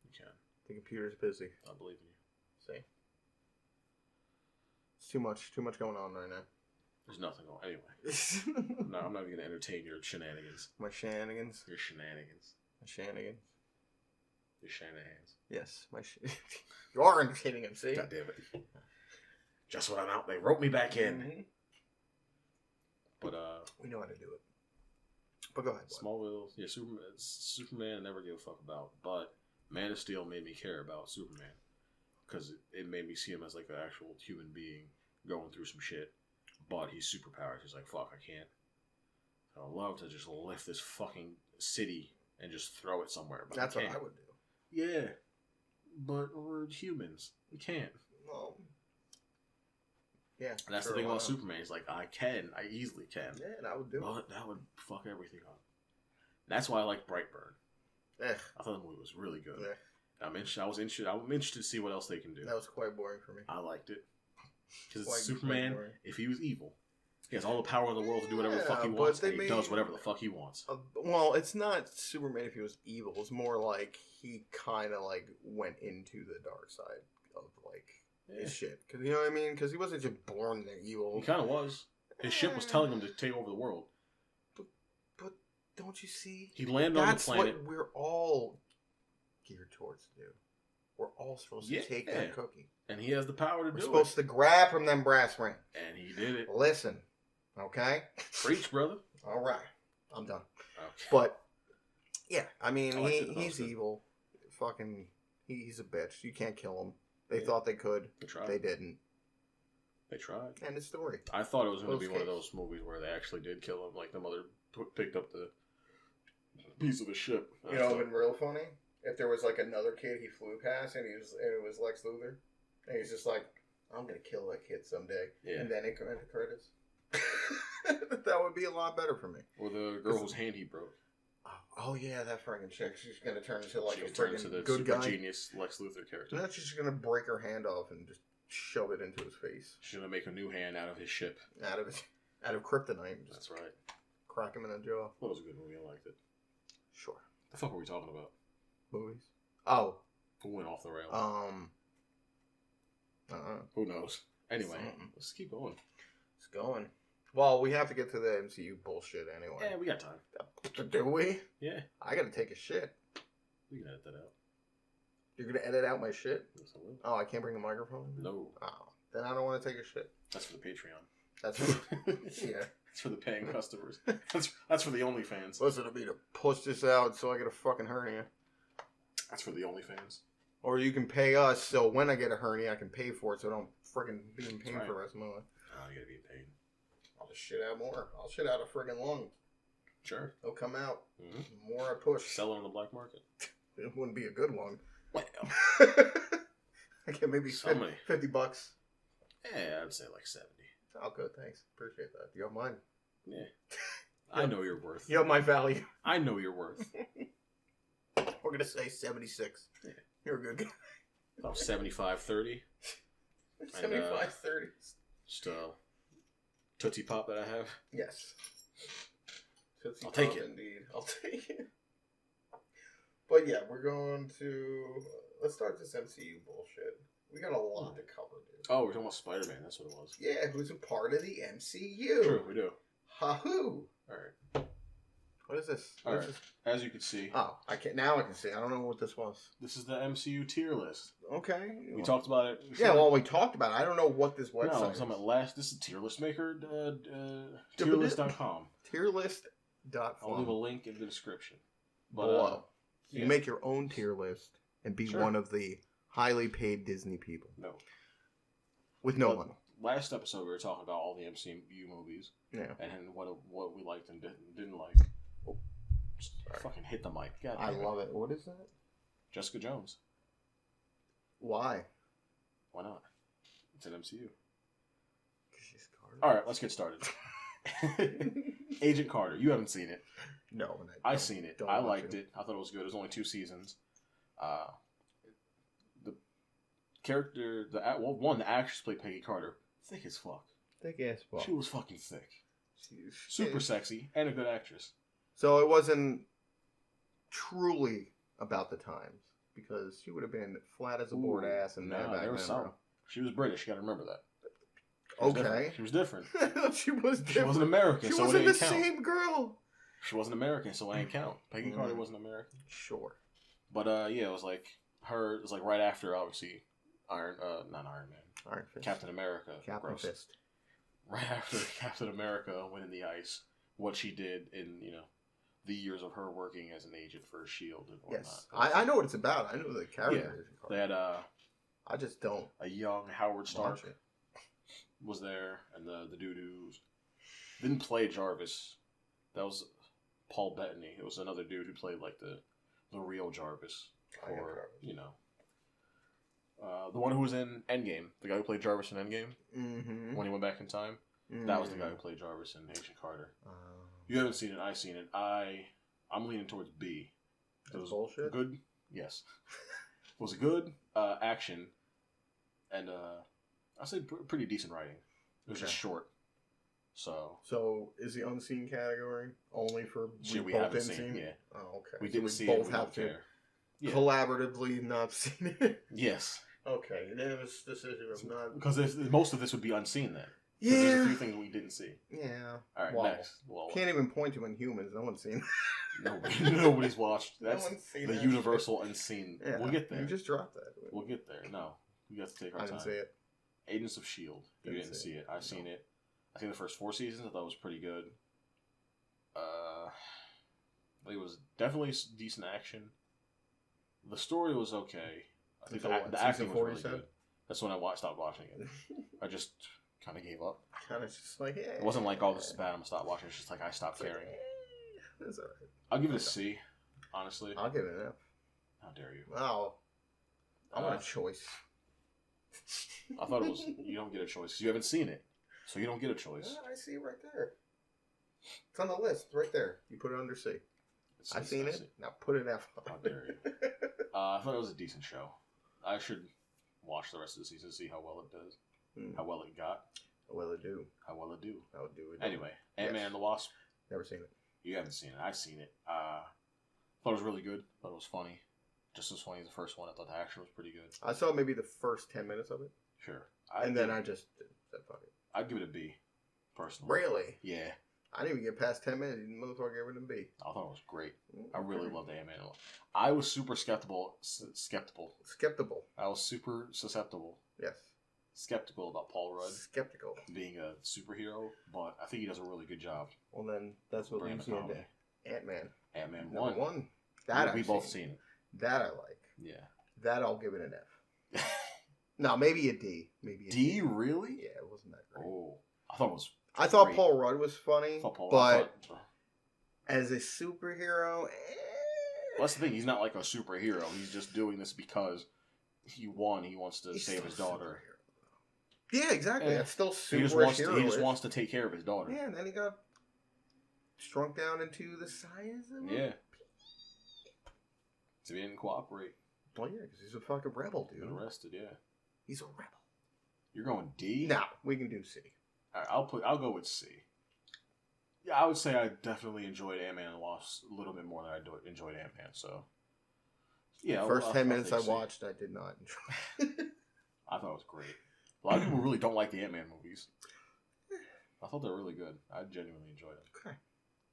You can. The computer's busy. I believe in you. See? It's too much going on right now. There's nothing on. Anyway. I'm not even going to entertain your shenanigans. My shenanigans? Your shenanigans. My shenanigans? Your shenanigans. Yes, you are entertaining him, see? God damn it. Just when I'm out, they wrote me back in. Mm-hmm. But, we know how to do it. But go ahead. Smallville, yeah, Superman I never gave a fuck about. But Man of Steel made me care about Superman. Because it made me see him as like an actual human being going through some shit. But he's superpowered. He's like, fuck, I can't. I'd love to just lift this fucking city and just throw it somewhere. But that's what I would do. Yeah. But we're humans. We can't. Well, yeah. And that's the thing about Superman. He's like, I easily can. Yeah, and I would do it. But that would fuck everything up. That's why I like Brightburn. I thought the movie was really good. I'm interested to see what else they can do. That was quite boring for me. I liked it. Because it's Superman, if he was evil, he has all the power in the world to do whatever the fuck he wants, and he does whatever the fuck he wants. Well, it's not Superman if he was evil. It's more like he kind of like went into the dark side of like his shit. Because you know what I mean? Because he wasn't just born evil. He kind of was. His ship was telling him to take over the world. But don't you see? He landed on the planet. That's what we're all geared towards to do. We're all supposed to take that cookie. And he has the power to do it. We're supposed to grab from them brass rings. And he did it. Listen, okay? Preach, brother. All right. I'm done. Okay. But, yeah, I mean, he's evil. Fucking, he's a bitch. You can't kill him. They thought they could. They tried. They didn't. They tried. End of story. I thought it was going to be one of those movies where they actually did kill him. Like the mother picked up the piece of the ship. You know, it would have been real funny if there was like another kid he flew past and it was Lex Luthor. And he's just like, I'm going to kill that kid someday. Yeah. And then it went to Curtis. That would be a lot better for me. Or the girl whose hand he broke. Oh, yeah, that friggin' chick. She's going to turn into like a friggin' good guy. Genius Lex Luthor character. No, she's just going to break her hand off and just shove it into his face. She's going to make a new hand out of his ship. Out of kryptonite. That's right. Crack him in the jaw. Well, it was a good movie. I liked it. Sure. The fuck were we talking about? Movies. Oh. Who went off the rails? Who knows? Anyway, let's keep going. It's going. Well, we have to get to the MCU bullshit anyway. Yeah, we got time. Do we? Yeah. I gotta take a shit. We can edit that out. You're gonna edit out my shit? Yes, I will. Oh, I can't bring the microphone? No. Oh. Then I don't want to take a shit. That's for the Patreon. That's for yeah. That's for the paying customers. That's for the OnlyFans. Listen to me to push this out so I get a fucking hernia. That's for the OnlyFans. Or you can pay us so when I get a hernia, I can pay for it so I don't freaking be in pain for the rest of my life. Oh, you gotta be in pain. I'll just shit out more. I'll shit out a friggin' lung. Sure. It'll come out. Mm-hmm. The more I push. Sell it on the black market. It wouldn't be a good lung. Well. I get maybe $50. Yeah, I'd say like 70. Oh, good. Thanks. Appreciate that. You have mine. Yeah. I know your worth. You have my value. I know your worth. We're going to say 76. Yeah. You're a good guy. About 75-30. 75-30. Just a Tootsie Pop that I have. Yes. Tootsie I'll take it. Indeed. I'll take it. But yeah, we're going to... Let's start this MCU bullshit. We got a lot to cover, dude. Oh, we're talking about Spider-Man. That's what it was. Yeah, who's a part of the MCU. True, we do. Ha-hoo. Alright. What is this? All right. As you can see. Oh, I can now. I can see. I don't know what this was. This is the MCU tier list. Okay. We talked about it. Yeah, well, we talked about it. I don't know what this website is. No, I'm talking about last. This is tier list maker. Tierlist.com. Tierlist.com. I'll leave a link in the description. Below. You make your own tier list and be one of the highly paid Disney people. No. With no money. Last episode, we were talking about all the MCU movies. Yeah. And what we liked and didn't like. Oh, fucking hit the mic. God, I love it. What is that? Jessica Jones. Why? Why not? It's an MCU. She's Carter. All right, let's get started. Agent Carter. You haven't seen it. No. I've seen it. I liked it. I thought it was good. It was only 2 seasons. The character, the actress played Peggy Carter. Thick as fuck. Thick as fuck. She was fucking thick. Super sexy and a good actress. So it wasn't truly about the times because she would have been flat as a board ass and there was some. She was British. You got to remember that. She was different. She was different. She wasn't American. She so wasn't it the count. same girl. She wasn't American, so it ain't count. Peggy Carter wasn't American. Sure. But it was like her. It was like right after, obviously, not Iron Man. Iron Fist. Captain America. Captain Fist. Right after Captain America went in the ice, what she did in the years of her working as an agent for S.H.I.E.L.D. and whatnot. Yes, I know what it's about. I know the character. Yeah. They had I just don't. A young Howard Stark was there, and the dude who didn't play Jarvis, that was Paul Bettany. It was another dude who played like the real Jarvis, or the one who was in Endgame, the guy who played Jarvis in Endgame, when he went back in time. That was the guy who played Jarvis in Agent Carter. You haven't seen it. I've seen it. I'm leaning towards B. It was bullshit. Good. Yes. It was good action, and I'd say pretty decent writing. It was just short. So is the unseen category only for shit we haven't seen? Yeah. Oh, okay. We didn't see both it. Have to collaboratively not seen it. Yes. Okay. Unanimous decision of not because most of this would be unseen then. Yeah. There's a few things we didn't see. Yeah. All right. Next. Well, can't even point to Inhumans. No one's seen. Nobody's watched. That's seen the universal unseen. Yeah. We'll get there. You just dropped that. We'll get there. No, we got to take our time. I didn't see it. Agents of S.H.I.E.L.D. You didn't see it. I've seen it. I think the first 4 seasons I thought was pretty good. It was definitely decent action. The story was okay. I think the acting was really good. That's when I stopped watching it. I just kind of gave up. Kind of just like, yeah. It wasn't like, oh, this is bad, I'm going to stop watching. It's just like I stopped caring. That's all right. I'll give it a C, honestly. I'll give it an F. How dare you? Wow. I want a choice. I thought it was, you don't get a choice. You haven't seen it. So you don't get a choice. Yeah, I see it right there. It's on the list, right there. You put it under C. I've seen it. Now put an F on. How dare you? I thought it was a decent show. I should watch the rest of the season to see how well it does. How well it got. How well it do. How well it do. How it do. Anyway, Ant-Man and the Wasp. Never seen it. You haven't seen it. I've seen it. Thought it was really good. Thought it was funny. Just as funny as the first one. I thought the action was pretty good. I saw maybe the first 10 minutes of it. Sure. Then I just said fuck it. I'd give it a B, personally. Really? Yeah. I didn't even get past 10 minutes. The motherfucker gave it a B. I thought it was great. I really loved Ant-Man. I was super skeptical. I was super susceptible. Yes. Skeptical about Paul Rudd. Skeptical. Being a superhero, but I think he does a really good job. Well, then that's what leads me into Ant-Man. Ant-Man 1. That we both seen it. That I like. Yeah. That I'll give it an F. No, maybe a D. Maybe a D. Really? Yeah, it wasn't that great. Oh, I thought it was. I thought Paul Rudd was funny, but as a superhero, well, that's the thing. He's not like a superhero. He's just doing this because he won. He wants to save his daughter. Yeah, exactly. That's still superhero. He just wants to take care of his daughter. Yeah, and then he got shrunk down into the size of a so he didn't cooperate. Well, yeah, because he's a fucking rebel, dude. Arrested, yeah. He's a rebel. You're going D? No, we can do C. All right, I'll go with C. Yeah, I would say I definitely enjoyed Ant-Man and the Wasp a little bit more than I enjoyed Ant-Man. So, yeah. The first 10 minutes I watched, I did not enjoy. I thought it was great. A lot of people really don't like the Ant-Man movies. I thought they were really good. I genuinely enjoyed them. Okay.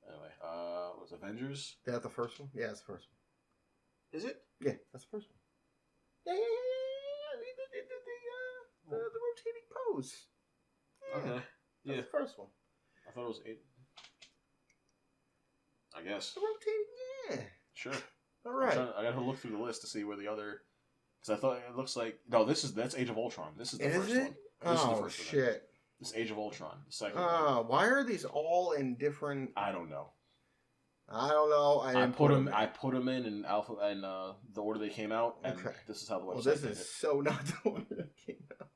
Anyway, was Avengers? Is that the first one? Yeah, it's the first one. Is it? Yeah, that's the first one. Yeah. The rotating pose. Yeah. Okay. Yeah. That's the first one. I thought it was 8. I guess. The rotating, yeah. Sure. All right. I got to look through the list to see where the other. Because I thought it looks like that's Age of Ultron. This is the first one. This is the first shit. Event. This is Age of Ultron. The second one. Why are these all in different? I don't know. I put them in alpha and the order they came out, and this is how the website. Well, this is so not the order that came out.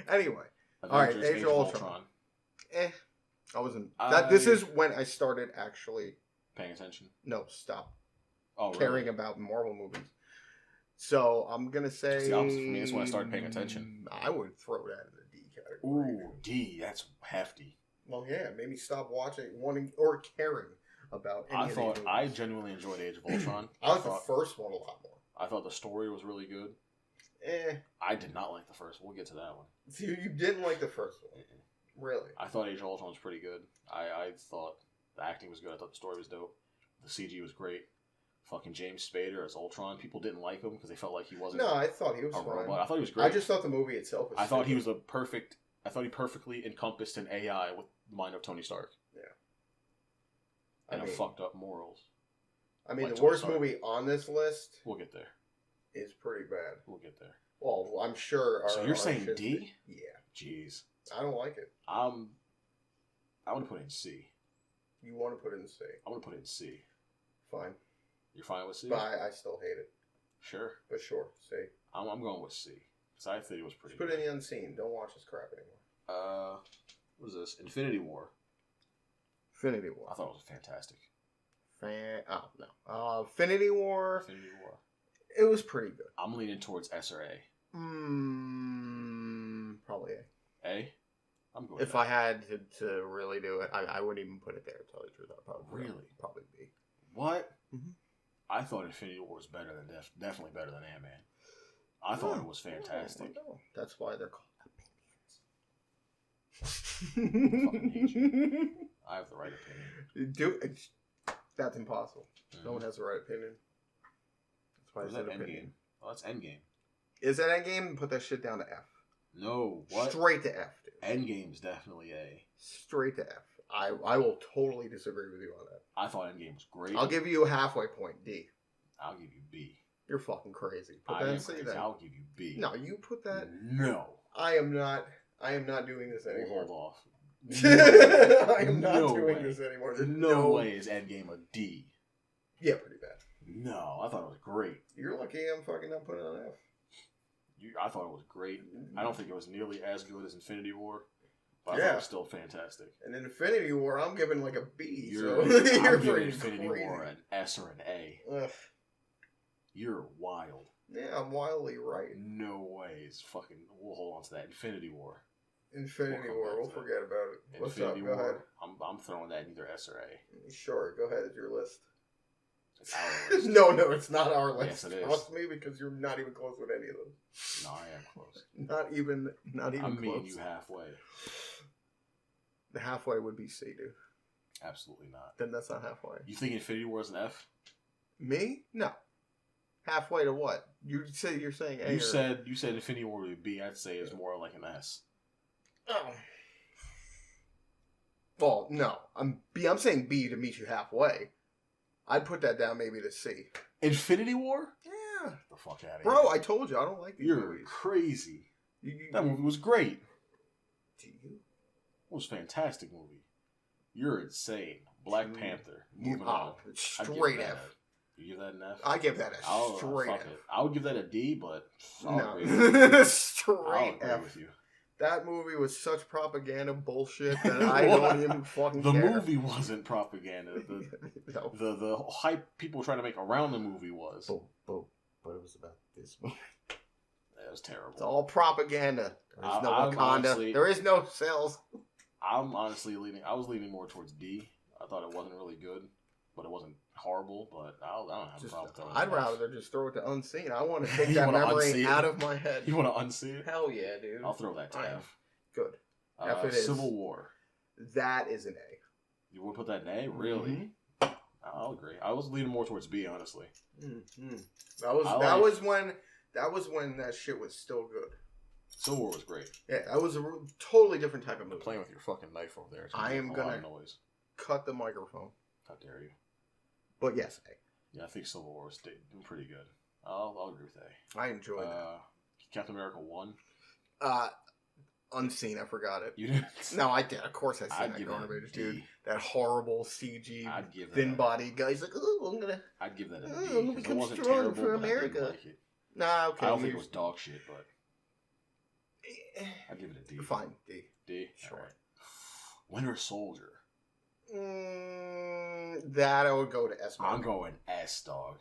Anyway, Avengers, all right, Age of Ultron. I wasn't. This is when I started actually paying attention. No, stop. Oh, caring about Marvel movies. So I'm gonna say it's the opposite for me. That's when I started paying attention. I would throw that in the D category. Ooh, D. That's hefty. Well, yeah, it made me stop watching, wanting, or caring about any of these movies. I genuinely enjoyed Age of Ultron. I like the first one a lot more. I thought the story was really good. I did not like the first one. We'll get to that one. So you didn't like the first one? Really? I thought Age of Ultron was pretty good. I thought the acting was good. I thought the story was dope. The CG was great. Fucking James Spader as Ultron. People didn't like him because they felt like he wasn't. No, I thought he was fine. Robot. I thought he was great. I just thought the movie itself was. I thought he was I thought he perfectly encompassed an AI with the mind of Tony Stark. Yeah. And fucked up morals. I mean, like the worst movie on this list. We'll get there. Is pretty bad. We'll get there. Well, I'm sure. So you're saying D? Yeah. Jeez. I don't like it. I want to put it in C. You want to put it in C? I want to put it in C. Fine. You're fine with C? But I still hate it. Sure. But sure, C. I'm going with C. Because I think it was pretty good. Put it in the unseen. Don't watch this crap anymore. What is this? Infinity War. Infinity War. I thought it was fantastic. No. Infinity War. Infinity War. It was pretty good. I'm leaning towards S or A. Probably A. A? I'm going if I had to really do it, I wouldn't even put it there, to tell you the truth. I'd probably probably B. What? Mm-hmm. I thought Infinity War was better than definitely better than Ant-Man. I thought it was fantastic. No. That's why they're called opinions. I have the right opinion. That's impossible. Mm-hmm. No one has the right opinion. That's why it's an opinion. Oh, that's Endgame. Is that Endgame? Put that shit down to F. No, what? Straight to F, dude. Endgame's definitely A. Straight to F. I will totally disagree with you on that. I thought Endgame was great. I'll give you a halfway point, D. I'll give you B. You're fucking crazy. Put that in C then. I'll give you B. No, you put that. No. I am not doing this anymore. Hold off. No. I am not doing this anymore. There's no way is Endgame a D. Yeah, pretty bad. No, I thought it was great. You're lucky I'm fucking not putting it on F. I thought it was great. I don't think it was nearly as good as Infinity War. But I thought it was still fantastic. And in Infinity War, I'm giving like a B. You're giving Infinity War an S or an A. Ugh. You're wild. Yeah, I'm wildly right. No ways. Fucking, we'll hold on to that. Infinity War. Infinity War. We'll forget about it. What's Infinity up? Go War. ahead. I'm throwing that in either S or A. Sure. Go ahead. It's your list. It's our list. No, it's not our list. Yes, it is. Trust me, because you're not even close with any of them. No, I am close. Not even I'm close. meeting you halfway. The halfway would be C, dude. Absolutely not. Then that's not halfway. You think Infinity War is an F? Me? No. Halfway to what? You're saying A. You said Infinity War would be B. I'd say it's more like an S. Oh. Well, no. I'm saying B to meet you halfway. I'd put that down maybe to C. Infinity War? Yeah. Get the fuck out of here. Bro, I told you I don't like these movies. You're crazy. That movie was great. To you? It was a fantastic movie. You're insane. Black Panther. Moving on. Straight F. You give that an F? I give that a straight F. I would give that a D, but no. Straight I'll agree with you. That movie was such propaganda bullshit that I don't even fucking care. The movie wasn't propaganda. The hype people were trying to make around the movie was. But it was about this movie. That was terrible. It's all propaganda. There's no Wakanda. There is no sales. I'm honestly I was leaning more towards D. I thought it wasn't really good, but it wasn't horrible. But I don't have a problem. I'd rather just throw it to unseen. I want to take that memory out of my head. You want to unsee it? Hell yeah, dude. I'll throw that to F. Good. F it is. Civil War. That is an A. You would put that in A? Really? Mm-hmm. I'll agree. I was leaning more towards B, honestly. Mm-hmm. That was when that shit was still good. Civil War was great. Yeah, that was a totally different type of movie. Playing with your fucking knife over there. I am gonna cut the microphone. How dare you? But yes, A. Yeah, I think Civil War was pretty good. I'll agree with A. I enjoyed that. Captain America 1. Unseen, I forgot it. You didn't? No, I did. Of course I seen that garbage, dude. That horrible CG thin body guy's like, oh, I'd give that a B. I'm gonna become strong for America. Like it. Nah, okay. I don't think it was dog shit, but I'd give it a D. Fine, D. D? Sure. Right. Winter Soldier. That I would go to S. I'm going S, dog.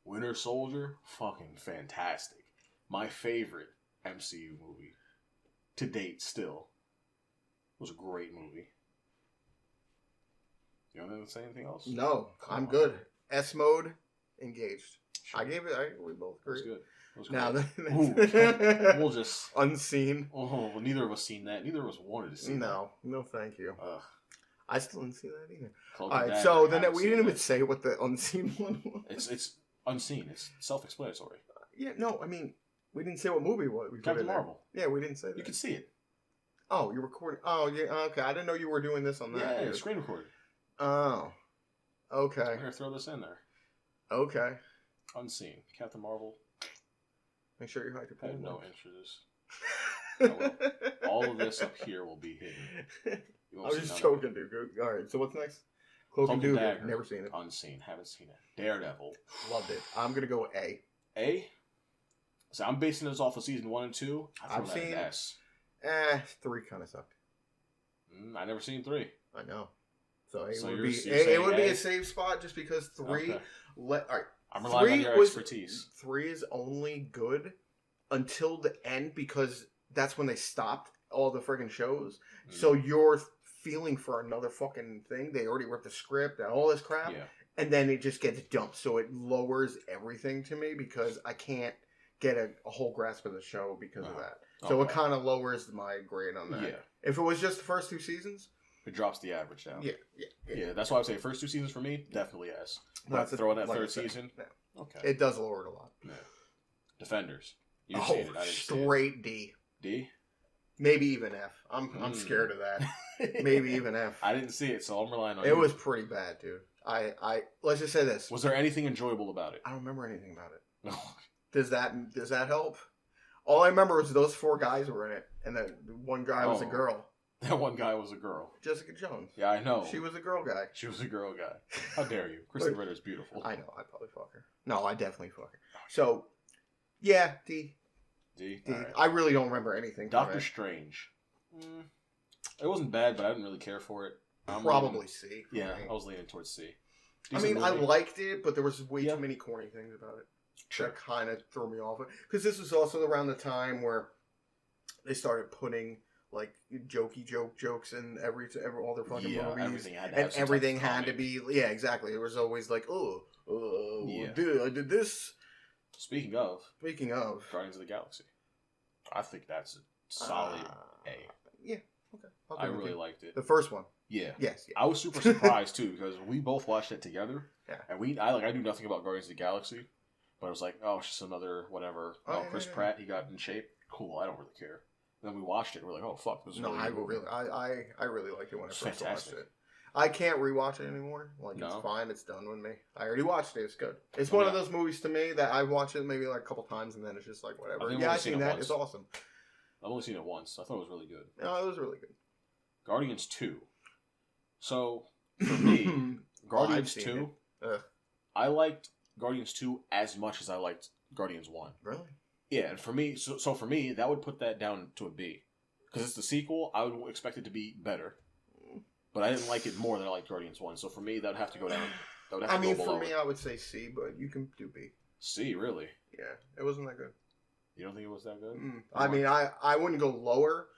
Winter Soldier, fucking fantastic. My favorite MCU movie to date still. It was a great movie. You want to say anything else? No, I'm good. S mode, engaged. Sure. We both agree. That was good. Now we'll just Unseen. Oh, well, neither of us seen that. Neither of us wanted to see that. No, thank you. I still didn't see that either. Alright, so then we didn't even say what the Unseen one was. It's Unseen. It's self-explanatory. Yeah, no, I mean, we didn't say what movie it was. Captain Marvel. Yeah, we didn't say that. You can see it. Oh, you're recording. Oh, yeah, okay. I didn't know you were doing this on that. Yeah, screen recording. Oh, okay. I'm going to throw this in there. Okay. Unseen. Captain Marvel. Make sure you hide your I have no interest. All of this up here will be hidden. I was just joking, dude. All right, so what's next? Cloak and Dagger. Never seen it. Unseen. Haven't seen it. Daredevil. Loved it. I'm going to go A. A? So I'm basing this off of season 1 and 2. I've seen S. 3 kind of sucked. I never seen 3. I know. So A so would be a safe spot just because 3. Okay. All right. I'm relying on your expertise. 3 is only good until the end because that's when they stopped all the friggin' shows. So you're feeling for another fucking thing. They already wrote the script and all this crap. Yeah. And then it just gets dumped. So it lowers everything to me because I can't get a whole grasp of the show because of that. So it kind of lowers my grade on that. Yeah. If it was just the first 2 seasons, it drops the average down. Yeah. That's why I would say first 2 seasons for me, definitely S. But throw in that third season. Yeah. Okay. It does lower it a lot. Yeah. Defenders. You've seen it. I didn't straight D. D? Maybe even F. I'm scared of that. Maybe even F. I didn't see it, so I'm relying on you. It was pretty bad, dude. I let's just say this. Was there anything enjoyable about it? I don't remember anything about it. No. Does that help? All I remember was those 4 guys were in it, and then one guy was a girl. That one guy was a girl. Jessica Jones. Yeah, I know. She was a girl guy. She was a girl guy. How dare you? Kristen Ritter's beautiful. I know. I'd probably fuck her. No, I'd definitely fuck her. So, yeah, D. D? Right. I really don't remember anything. Doctor Strange. It wasn't bad, but I didn't really care for it. Probably C. Yeah, I was leaning towards C. Decent movie. I liked it, but there was way too many corny things about it. Sure. That kind of threw me off. Because this was also around the time where they started putting like jokes in all their fucking movies, everything had to be exactly. It was always like dude, I did this. Speaking of Guardians of the Galaxy, I think that's a solid A. Yeah, okay. I really liked it. The first one. Yeah. Yes. I was super surprised too because we both watched it together. Yeah. And I knew nothing about Guardians of the Galaxy, but it was like, oh, it's just another whatever. Chris Pratt, he got in shape. Cool. I don't really care. And then we watched it. And we're like, oh fuck, this is really good. I really liked it when I first watched it. I can't rewatch it anymore. It's fine. It's done with me. I already watched it. It's good. It's one of those movies to me that I watch it maybe like a couple times and then it's just like whatever. I've seen that. It's awesome. I've only seen it once. I thought it was really good. No, it was really good. Guardians 2. So, for me, Guardians 2, I liked Guardians 2 as much as I liked Guardians 1. Really? Yeah, and for me, so for me, that would put that down to a B. Because it's the sequel, I would expect it to be better. But I didn't like it more than I liked Guardians 1. So for me, that would have to go down. For me, I would say C, but you can do B. C, really? Yeah, it wasn't that good. You don't think it was that good? I mean, I wouldn't go lower.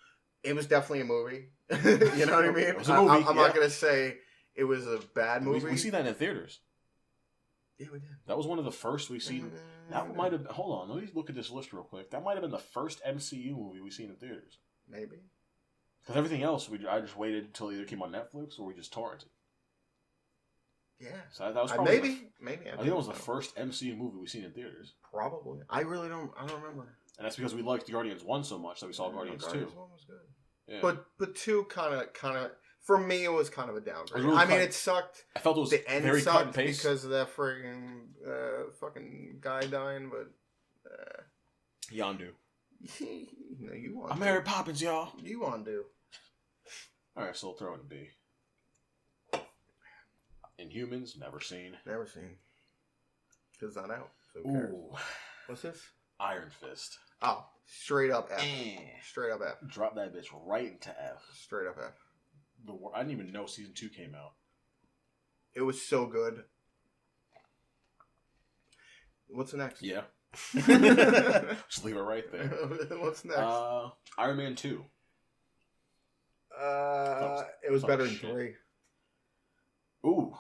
It was definitely a movie. You know what I mean? It was a movie. I'm not going to say it was a bad movie. We see that in theaters. Yeah, we did. That was one of the first we seen. That might have. Hold on, let me look at this list real quick. That might have been the first MCU movie we seen in theaters. Maybe. Because everything else, I just waited until it either came on Netflix or we just torrented. Yeah. So that was probably maybe. I think it was the first MCU movie we've seen in theaters. Probably. I don't remember. And that's because we liked Guardians 1 so much that we saw Guardians 2. Guardians 1 was good. Yeah. But 2 kind of for me it was kind of a downgrade. Really it sucked. I felt it was the end very cut and sucked paste because of that friggin' fucking guy dying, but Yondu. No, you want I'm Mary Poppins, y'all. You want to. Alright, so we'll throw in a B. Inhumans, never seen. Never seen. Because it's not out. So who cares? Ooh. What's this? Iron Fist. Oh, straight up F. Straight up F. Drop that bitch right into F. Straight up F. I didn't even know season 2 came out. It was so good. What's the next? Yeah. Just leave it right there. What's next? Iron Man 2. It was better than 3. Ooh,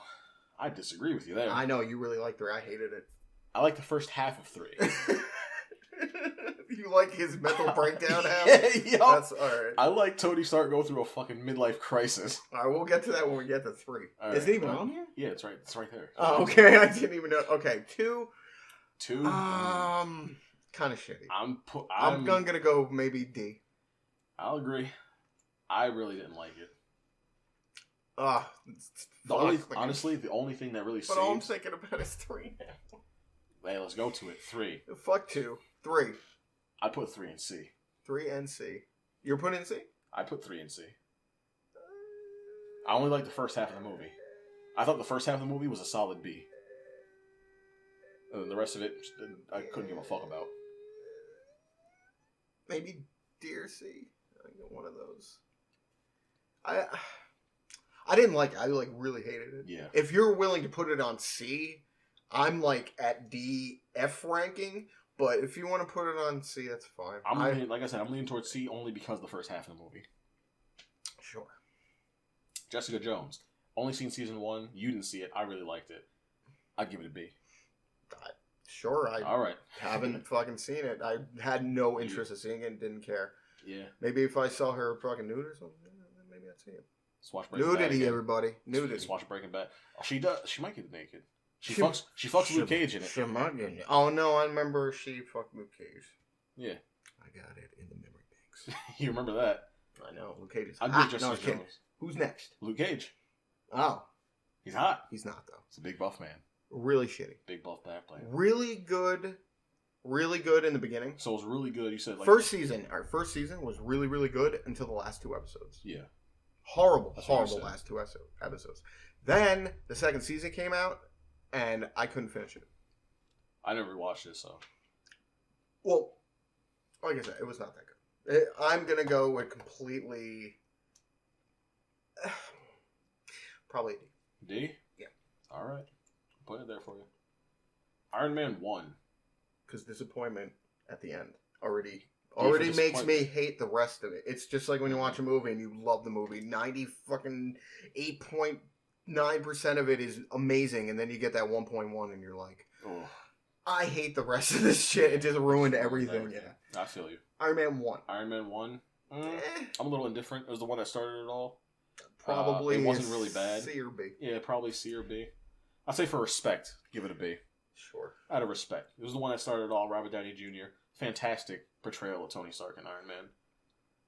I disagree with you there. I know, you really liked 3. I hated it. I like the first half of 3. You like his mental breakdown half? Yeah, that's alright. I like Tony Stark go through a fucking midlife crisis. Alright, we'll get to that when we get to 3. Right, is it even on here? Yeah, it's right there. Oh, okay, I didn't even know. Okay, 2. 2? Kind of shitty. I'm gonna go maybe D. I'll agree. I really didn't like it. Honestly, the only thing that really But all I'm thinking about is 3 now. Hey, let's go to it. 3. Fuck 2. 3. I put 3 in C. 3 and C. You're putting in C? I put 3 in C. I only liked the first half of the movie. I thought the first half of the movie was a solid B. And the rest of it, I couldn't give a fuck about. Maybe D or C. I get one of those. I didn't like it. I really hated it. Yeah. If you're willing to put it on C, I'm at D, F ranking. But if you want to put it on C, that's fine. Like I said, I'm leaning towards C only because of the first half of the movie. Sure. Jessica Jones. Only seen season 1. You didn't see it. I really liked it. I'd give it a B. Sure. All right. Haven't fucking seen it. I had no interest in seeing it and didn't care. Yeah. Maybe if I saw her fucking nude or something, then maybe I'd see it. Watch Breaking Nudity, Bad everybody. Nudity. Just watch Breaking Bad. Oh, she does. She might get naked. She fucks Luke Cage in it. She might get it. Oh no, I remember she fucked Luke Cage. Yeah. I got it in the memory banks. You remember that? I know. Luke Cage is hot. I'm Jessica Jones. Who's next? Luke Cage. Oh. He's hot. He's not though. He's a big buff man. Really shitty. Big buff back player. Really good in the beginning. So it was really good. You said our first season was really, really good until the last 2 episodes. Yeah. Horrible last 2 episodes. Then the second season came out, and I couldn't finish it. I never watched it, so. Well, like I said, it was not that good. I'm gonna go with completely. Probably D. D? Yeah. All right. Put it there for you. Iron Man 1. Because disappointment at the end already makes me hate the rest of it. It's just like when you watch a movie and you love the movie. 8.9% of it is amazing, and then you get that 1.1 and you're like, oh, I hate the rest of this shit. It just ruined everything. Yeah. I feel you. Iron Man 1. Iron Man 1? I'm a little indifferent. It was the one that started it all. Probably. It wasn't really bad. C or B. Yeah, probably C or B. I'd say for respect, give it a B. Sure. Out of respect. It was the one that started it all. Robert Downey Jr. Fantastic portrayal of Tony Stark in Iron Man.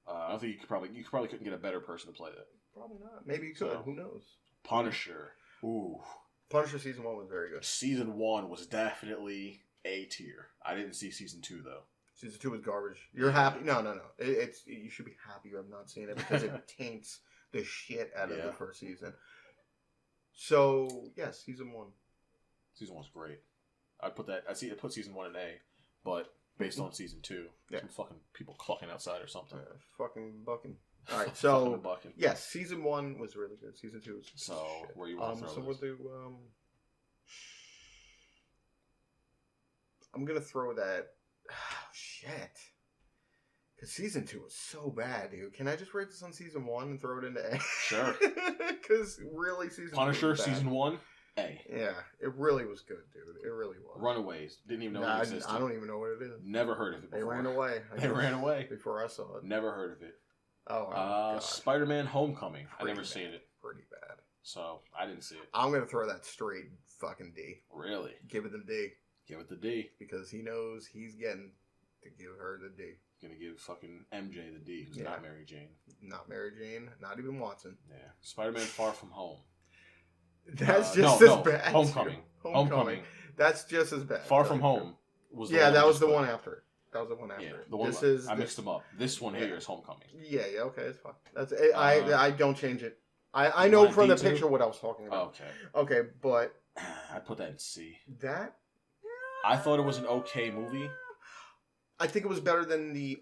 I don't think you probably couldn't get a better person to play that. Probably not. Maybe you could. So, who knows? Punisher. Ooh. Punisher season 1 was very good. Season 1 was definitely A tier. I didn't see season 2 though. Season 2 was garbage. You're happy? No. It's you should be happy you have not seen it because it taints the shit out of the first season. So yes, season 1. Season 1's great. I put season 1 in A, but based on season 2, some fucking people clucking outside or something. Fucking bucking. All right, so yes, season 1 was really good. Season 2 was so shit. Where you want to throw so we'll do. I'm gonna throw that. Oh, shit. Because season 2 was so bad, dude. Can I just rate this on season 1 and throw it into A? Sure. Because really, season Punisher 2 season 1, A. Yeah, it really was good, dude. It really was. Runaways. Didn't even know it existed. I don't even know what it is. Never heard of it before. They ran away. They ran away. Before I saw it. Never heard of it. Oh, God. Spider-Man Homecoming. I never seen it. Pretty bad. So I didn't see it. I'm gonna throw that straight fucking D. Really? Give it the D. Give it the D. Because he knows he's getting to give her the D. Gonna give fucking MJ the D, who's not Mary Jane. Not Mary Jane. Not even Watson. Yeah. Spider-Man Far From Home. That's just as bad. Homecoming. That's just as bad. Far From Home was the one. That was the one after. That was the one after. Yeah, the one I mixed them up. This one here is Homecoming. Yeah, okay, it's fine. That's I don't change it. I know from the picture what I was talking about. Okay, but I'd put that in C. That I thought it was an okay movie. I think it was better than the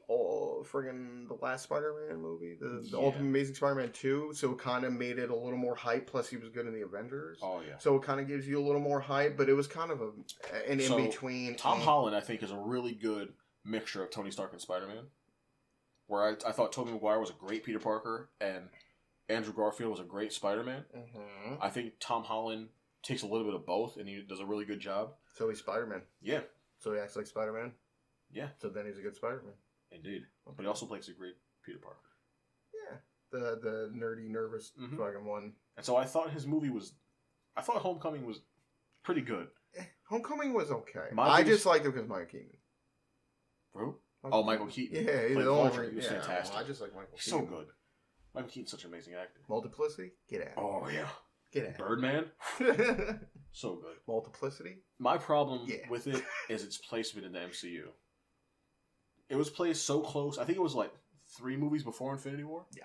last Spider-Man movie, the Ultimate Amazing Spider-Man 2. So it kind of made it a little more hype. Plus, he was good in the Avengers. Oh yeah. So it kind of gives you a little more hype, but it was kind of an in between. Tom Holland, I think, is a really good mixture of Tony Stark and Spider-Man. Where I thought Tobey Maguire was a great Peter Parker and Andrew Garfield was a great Spider-Man. Mm-hmm. I think Tom Holland takes a little bit of both, and he does a really good job. So he's Spider-Man. Yeah. So he acts like Spider-Man. Yeah. So then he's a good Spider-Man. Indeed. Okay. But he also plays a great Peter Parker. Yeah. The nerdy, nervous fucking one. And so I thought Homecoming was pretty good. Homecoming was okay. I just liked it because Michael Keaton. Who? Michael Keaton. Yeah, he's the only. He was fantastic. I just like Michael Keaton. So good. Michael Keaton's such an amazing actor. Multiplicity? Get out. Oh, yeah. Get out. Birdman? So good. Multiplicity? My problem with it is its placement in the MCU. It was placed so close. I think it was like 3 movies before Infinity War. Yeah.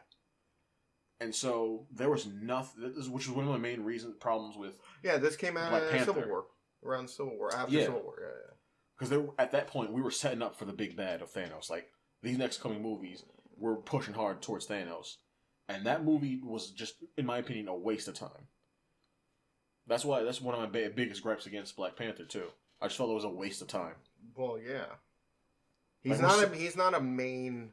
And so there was nothing, which was one of my main problems with. Yeah, this came out in Civil War. Around Civil War. After Civil War. Yeah. Because at that point, we were setting up for the big bad of Thanos. Like, these next coming movies, we're pushing hard towards Thanos. And that movie was just, in my opinion, a waste of time. That's one of my biggest gripes against Black Panther, too. I just felt it was a waste of time. Well, yeah. He's not a main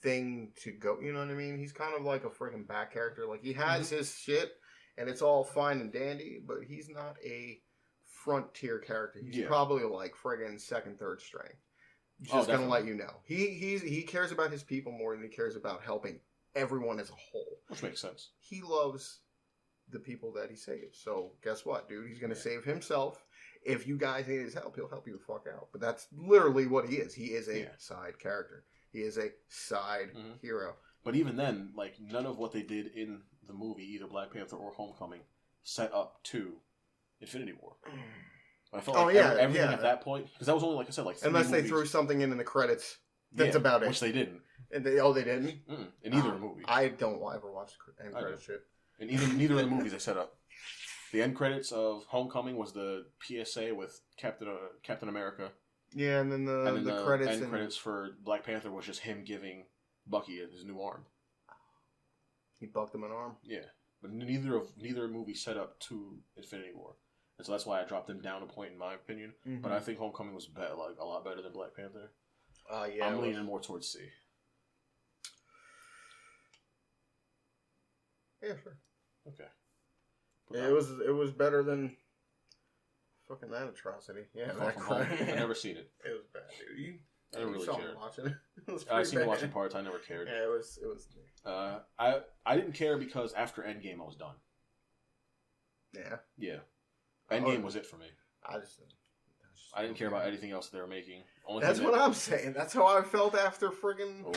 thing to go. You know what I mean? He's kind of like a friggin' back character. Like, he has his shit, and it's all fine and dandy, but he's not a front-tier character. He's probably like friggin' second, third string. Just gonna let you know. He cares about his people more than he cares about helping everyone as a whole. Which makes sense. He loves the people that he saves. So, guess what, dude? He's gonna save himself. If you guys need his help, he'll help you the fuck out. But that's literally what he is. He is a side character. He is a side hero. But even then, like, none of what they did in the movie, either Black Panther or Homecoming, set up to Infinity War. I felt like everything at that point, because that was only, like I said, like 3 unless movies. They threw something in the credits. That's about it. Which they didn't. And they didn't? In either movie. I don't ever watch the end credits shit. In neither of the movies they set up. The end credits of Homecoming was the PSA with Captain America. Yeah, and then the credits. End credits for Black Panther was just him giving Bucky his new arm. He bucked him an arm? Yeah. But neither movie set up to Infinity War. And so that's why I dropped them down a point in my opinion. Mm-hmm. But I think Homecoming was a lot better than Black Panther. Yeah. I'm leaning more towards C. Yeah, sure. Okay. Yeah, it was better than fucking that atrocity. Yeah, I've never seen it. It was bad, dude. I didn't really care. Watching it. I've seen watching parts. I never cared. Yeah, it was. I didn't care because after Endgame I was done. Yeah. Yeah. Endgame was it for me. I didn't care about anything else that they were making. That's what I'm saying. That's how I felt after friggin'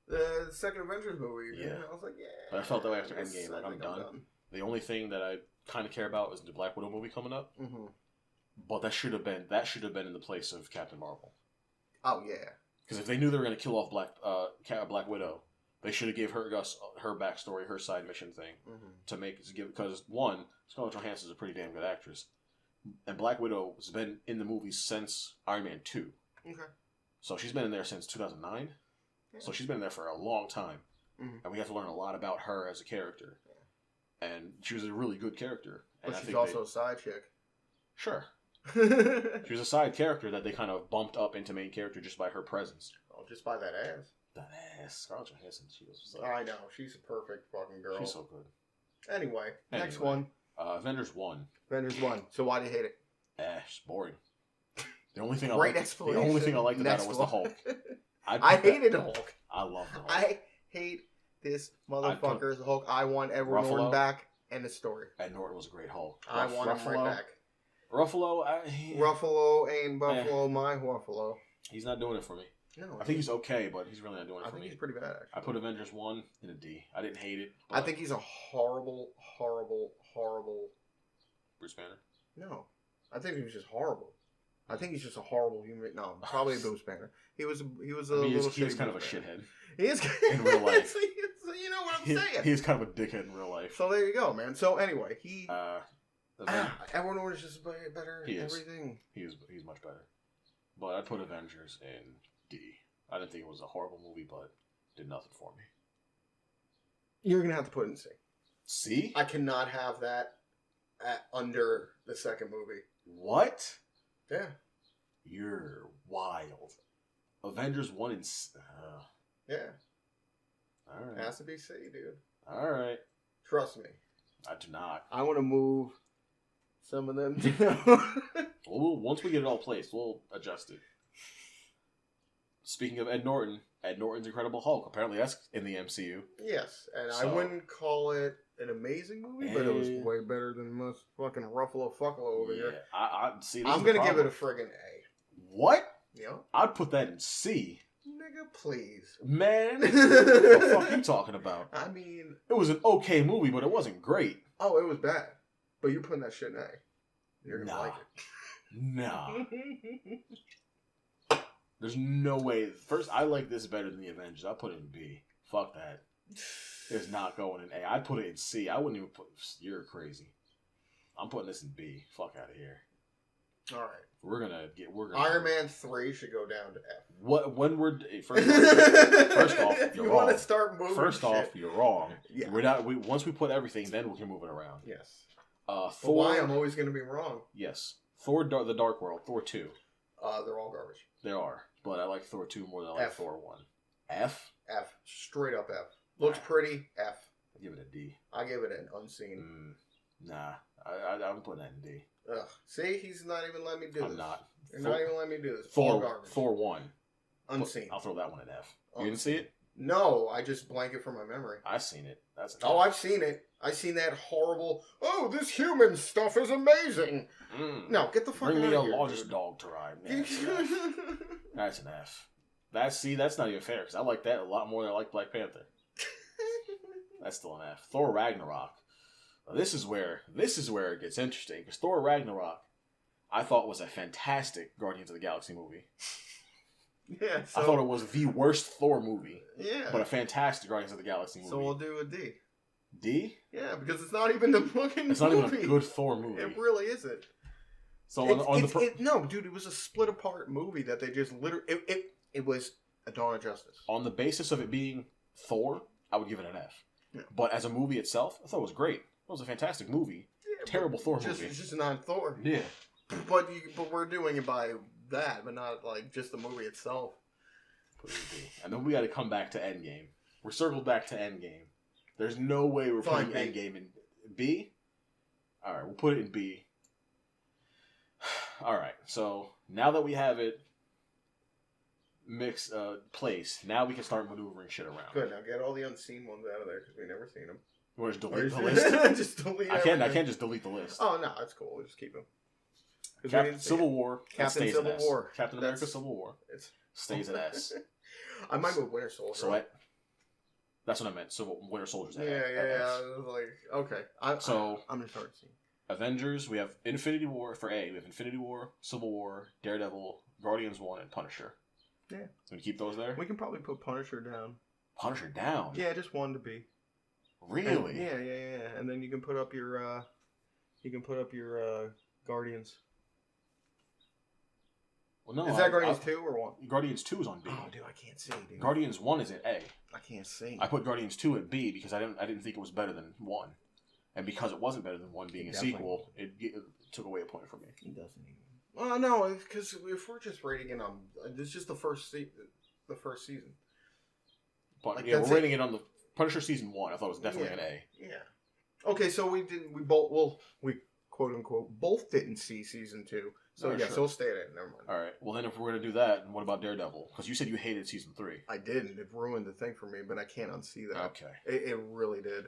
the second Avengers movie. Yeah. I was like, yeah. But I felt that way after Endgame. Like, I'm done. The only thing that I kind of care about is the Black Widow movie coming up. Mm-hmm. But that should have been in the place of Captain Marvel. Oh yeah. Because if they knew they were going to kill off Black Widow, they should have gave her backstory, her side mission thing because one, Scarlett Johansson is a pretty damn good actress, and Black Widow has been in the movies since Iron Man 2. Okay. So she's been in there since 2009. Yeah. So she's been in there for a long time, and we have to learn a lot about her as a character. Yeah. And she was a really good character. But she's also a side chick. Sure. She was a side character that they kind of bumped up into main character just by her presence. Oh, just by that ass. That ass. Scarlett Johansson. She was I know. She's a perfect fucking girl. She's so good. Anyway, next one. Avengers 1. Avengers 1. So why do you hate it? It's boring. The only thing I liked about it was the Hulk. I hated Hulk. I love the Hulk. I hate this motherfucker as a Hulk. I want Edward Norton back. End of story. Ed Norton was a great Hulk. I want him right back. Ruffalo ain't Buffalo, my Ruffalo. He's not doing it for me. No, I think he's okay, but he's really not doing it for me. I think he's pretty bad, actually. I put Avengers 1 in a D. I didn't hate it. I think he's a horrible Bruce Banner? No. I think he was just horrible. I think he's just a horrible human. No, probably Bruce Banner. He was kind of a shithead. He is in real life. You know what I'm saying? He's kind of a dickhead in real life. So there you go, man. So anyway, Edward Norton is just better in everything. He's much better. But I put Avengers in D. I didn't think it was a horrible movie, but did nothing for me. You're gonna have to put it in C. C? I cannot have that under the second movie. What? Yeah. You're wild. Avengers 1 in yeah. Alright. It has to be C, dude. Alright. Trust me. I do not. I want to move some of them once we get it all placed, we'll adjust it. Speaking of Ed Norton's Incredible Hulk. Apparently that's in the MCU. Yes, and I wouldn't call it an amazing movie, but it was way better than most fucking Ruffalo over here. I see. I'm going to give it a friggin' A. What? Yeah. I'd put that in C. Nigga, please. Man, what the fuck are you talking about? I mean... It was an okay movie, but it wasn't great. Oh, it was bad. But you're putting that shit in A. You're going to like it. Nah. There's no way. First, I like this better than the Avengers. I'll put it in B. Fuck that. It's not going in A. I'd put it in C. I wouldn't even put... You're crazy. I'm putting this in B. Fuck out of here. All right. We're gonna Iron Man 3 should go down to F. What? When we're... First off, you're you wrong. Want to start moving First shit. off, you're wrong. Yeah. We're not... once we put everything, then we can move it around. Yes. Thor... Why? I'm always going to be wrong. Yes. Thor The Dark World. Thor 2. They're all garbage. They are. But I like Thor 2 more than I like Thor 1. F? F. Straight up F. Looks pretty. F. I give it a D. I give it an unseen. Nah. I'm putting that in D. Ugh. See, he's not even letting me do this. I'm not. You're not even letting me do this. Thor 1. Unseen. I'll throw that one in F. You didn't see it? No, I just blank it from my memory. I've seen it. That's I've seen it. I've seen that horrible, this human stuff is amazing. No, get the fuck out of here. Bring me a largest dog to ride. That's an F. That's not even fair, because I like that a lot more than I like Black Panther. That's still an F. Thor Ragnarok. Now, this is where it gets interesting, because Thor Ragnarok, I thought was a fantastic Guardians of the Galaxy movie. Yeah, I thought it was the worst Thor movie. Yeah. But a fantastic Guardians of the Galaxy movie. So we'll do a D. D? Yeah, because it's not even the fucking It's not even a good Thor movie. It really isn't. So no, dude, it was a split apart movie that they just literally... It was a Dawn of Justice. On the basis of it being Thor, I would give it an F. Yeah. But as a movie itself, I thought it was great. It was a fantastic movie. Yeah, terrible Thor movie. It's just not Thor. Yeah. But we're doing it by that, but not like just the movie itself. And then we got to come back to Endgame. We're circled back to Endgame. There's no way we're putting Endgame in B. All right, we'll put it in B. All right, so now that we have it mixed placed, now we can start maneuvering shit around. Good. Now get all the unseen ones out of there because we've never seen them. You want to just delete the list? Just delete. I can't just delete the list. Oh no, that's cool. We'll just keep them. Civil War. Captain Civil War. Captain America Civil War. It stays at S. I might go Winter Soldier. So that's what I meant. So Winter Soldier's at S. Yeah. I was like, okay. I'm gonna start seeing. Avengers. We have Infinity War for A. We have Infinity War, Civil War, Daredevil, Guardians 1, and Punisher. Yeah. So we keep those there. We can probably put Punisher down. Punisher down. Yeah, just 1 to B. Really? Yeah. And then you can put up your Guardians. Well, no. Is that Guardians 2 or 1? Guardians 2 is on B. Oh, dude, I can't see, dude. Guardians 1 is at A. I can't see. I put Guardians 2 at B because I didn't think it was better than 1. And because it wasn't better than 1 being a sequel, it took away a point from me. It doesn't even. Well, no, because if we're just rating it on... It's just the first season. But, yeah, we're rating it on the Punisher Season 1. I thought it was definitely an A. Yeah. Okay, so we quote-unquote both didn't see Season 2. So, yeah, so we'll stay at it. Never mind. All right. Well, then if we're going to do that, what about Daredevil? Because you said you hated Season 3. I didn't. It ruined the thing for me, but I can't unsee that. Okay. It really did.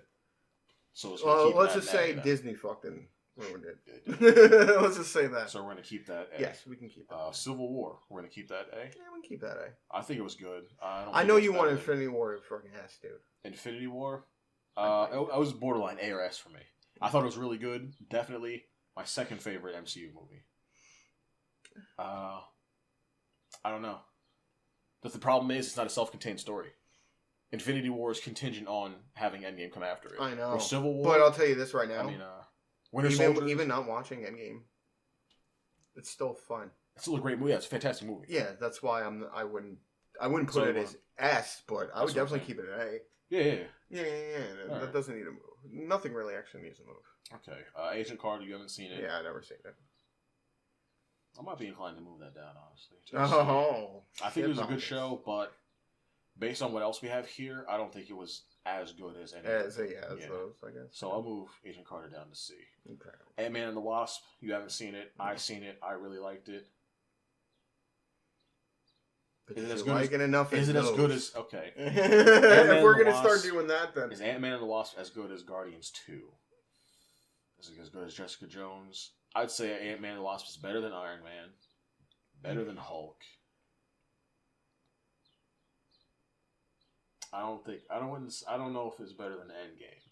So let's just say Disney fucking ruined it. Let's just say that. So we're going to keep that A. Yes, we can keep that. Civil War. We're going to keep that A. Yeah, we can keep that A. I think it was good. I know you want Infinity War. It fucking has to. Infinity War? It was borderline A or S for me. I thought it was really good. Definitely my second favorite MCU movie. I don't know. But the problem is it's not a self-contained story. Infinity War is contingent on having Endgame come after it. I know. Or Civil War. But I'll tell you this right now. I mean, Winter Soldier. Even not watching Endgame, it's still fun. It's still a great movie. Yeah, it's a fantastic movie. Yeah, that's why I wouldn't put it as S, but I would definitely keep it an A. Yeah. That doesn't need to move. Nothing really actually needs to move. Okay. Agent Carter, you haven't seen it. Yeah, I've never seen it. I might be inclined to move that down, honestly. I think it was a good show, but based on what else we have here, I don't think it was as good as any. Those, I guess. So I'll move Agent Carter down to C. Okay. Ant-Man and the Wasp, you haven't seen it. I've seen it. I really liked it. Is it as good as okay? If we're gonna start doing that, then is Ant-Man and the Wasp as good as Guardians 2? Is it as good as Jessica Jones? I'd say Ant-Man and the Wasp is better than Iron Man, better than Hulk. I don't know if it's better than Endgame.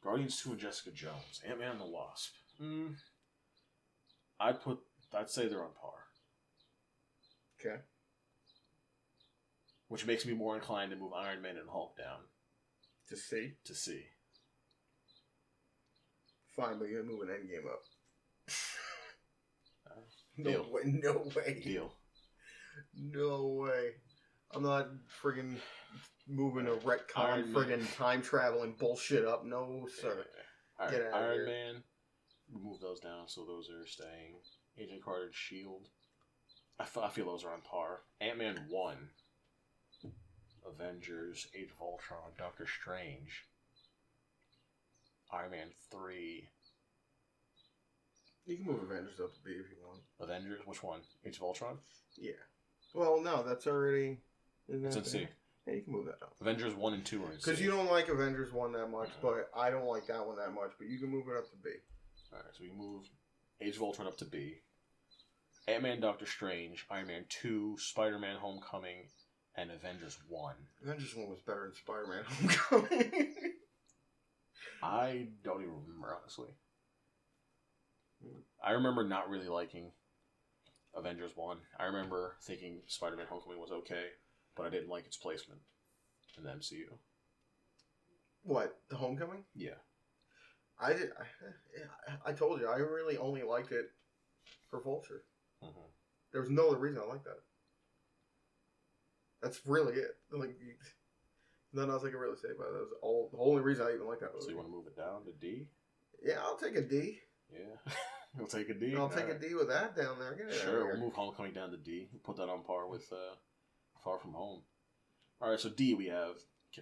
Guardians 2 and Jessica Jones, Ant-Man and the Wasp. I'd say they're on par. Okay. Which makes me more inclined to move Iron Man and Hulk down. To C? To C. Fine, but you're moving Endgame up. Deal. No way. Deal. No way. I'm not friggin' moving a retcon friggin' time traveling bullshit up. No, sir. Right. Get out of Iron here. Man, move those down so those are staying. Agent Carter, S.H.I.E.L.D. I feel those are on par. Ant-Man 1. Avengers, Age of Ultron, Doctor Strange. Iron Man 3. You can move Avengers up to B if you want. Avengers? Which one? Age of Ultron? Yeah. Well, no, that's already... It's in C. Yeah, you can move that up. Avengers 1 and 2 are in C. Because you don't like Avengers 1 that much, but I don't like that one that much, but you can move it up to B. Alright, so we move Age of Ultron up to B. Ant-Man, Doctor Strange, Iron Man 2, Spider-Man Homecoming, and Avengers 1. Avengers 1 was better than Spider-Man Homecoming. I don't even remember, honestly. I remember not really liking Avengers 1. I remember thinking Spider-Man Homecoming was okay, but I didn't like its placement in the MCU. What? The Homecoming? Yeah. I told you, I really only liked it for Vulture. Mm-hmm. There was no other reason I liked that. That's really it. Like, nothing else I can really say about it. That was the only reason I even liked that movie. So you want to move it down to D? Yeah, I'll take a D. Yeah. You'll take a D? I'll take a D with that down there. Sure, we'll move Homecoming down to D. We'll put that on par with Far From Home. Alright, so D we have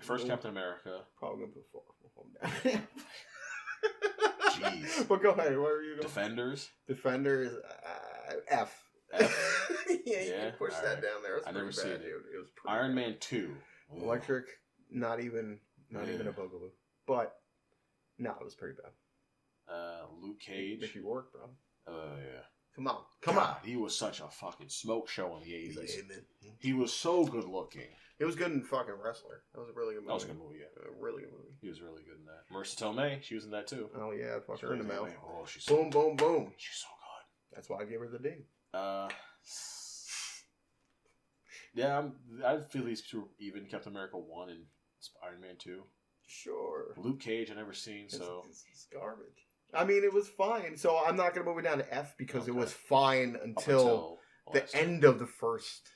first Captain America. Probably going to put Far From Home down. Jeez. But go ahead, where are you going? Defenders? Defenders, F. F? Yeah, you can push that down there. I never seen it. It was pretty Iron bad. Man 2. Electric, not even a boogaloo. But, no, it was pretty bad. Luke Cage. Make you work, bro. Yeah. Come on. He was such a fucking smoke show in the 80s. Like, hey, man. He was so good looking. He was good in fucking Wrestler. That was a really good movie. That was a good movie, yeah. A really good movie. He was really good in that. Marissa Tomei, she was in that too. Oh, yeah. Fuck her in the mouth. Oh, she's so boom, boom, boom. She's so good. That's why I gave her the D. Yeah, I feel these two are even. Captain America 1 and Iron Man 2. Sure. Luke Cage I never seen, so... It's garbage. I mean, it was fine. So I'm not going to move it down to F because it was fine until the end of the first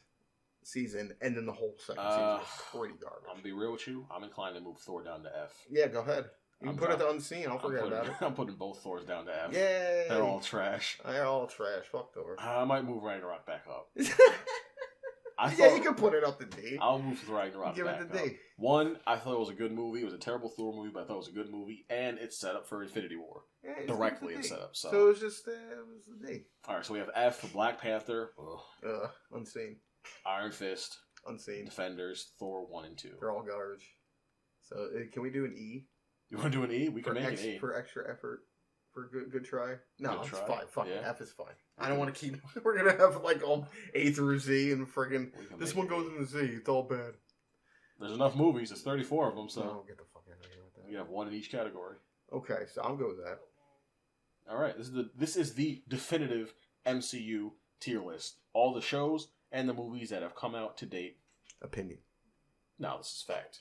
season, and then the whole second season was pretty garbage. I'm going to be real with you. I'm inclined to move Thor down to F. Yeah, go ahead. You can put it to unseen. I'll forget about it. I'm putting both Thors down to F. Yay! They're all trash. They're all trash. Fuck Thor. I might move Ragnarok back up. Yeah, you can put it up to D. I'll move Ragnarok Give back it to D. up. 1, I thought it was a good movie. It was a terrible Thor movie, but I thought it was a good movie. And it's set up for Infinity War. Yeah, directly it's set up. So it was just, it was a D. Alright, so we have F for Black Panther. Unseen. Iron Fist. Unseen. Defenders. Thor 1 and 2. They're all garbage. So can we do an E? You want to do an E? We can make an E. For extra effort. For good try. No, good it's try. fine. Fucking yeah. F is fine. I don't want to keep... We're going to have like all A through Z and friggin... This one goes in the Z. It's all bad. There's enough movies. There's 34 of them, so... No, get the fuck out of here with that. You have one in each category. Okay, so I'll go with that. Alright, this is the definitive MCU tier list. All the shows and the movies that have come out to date. Opinion. No, this is fact.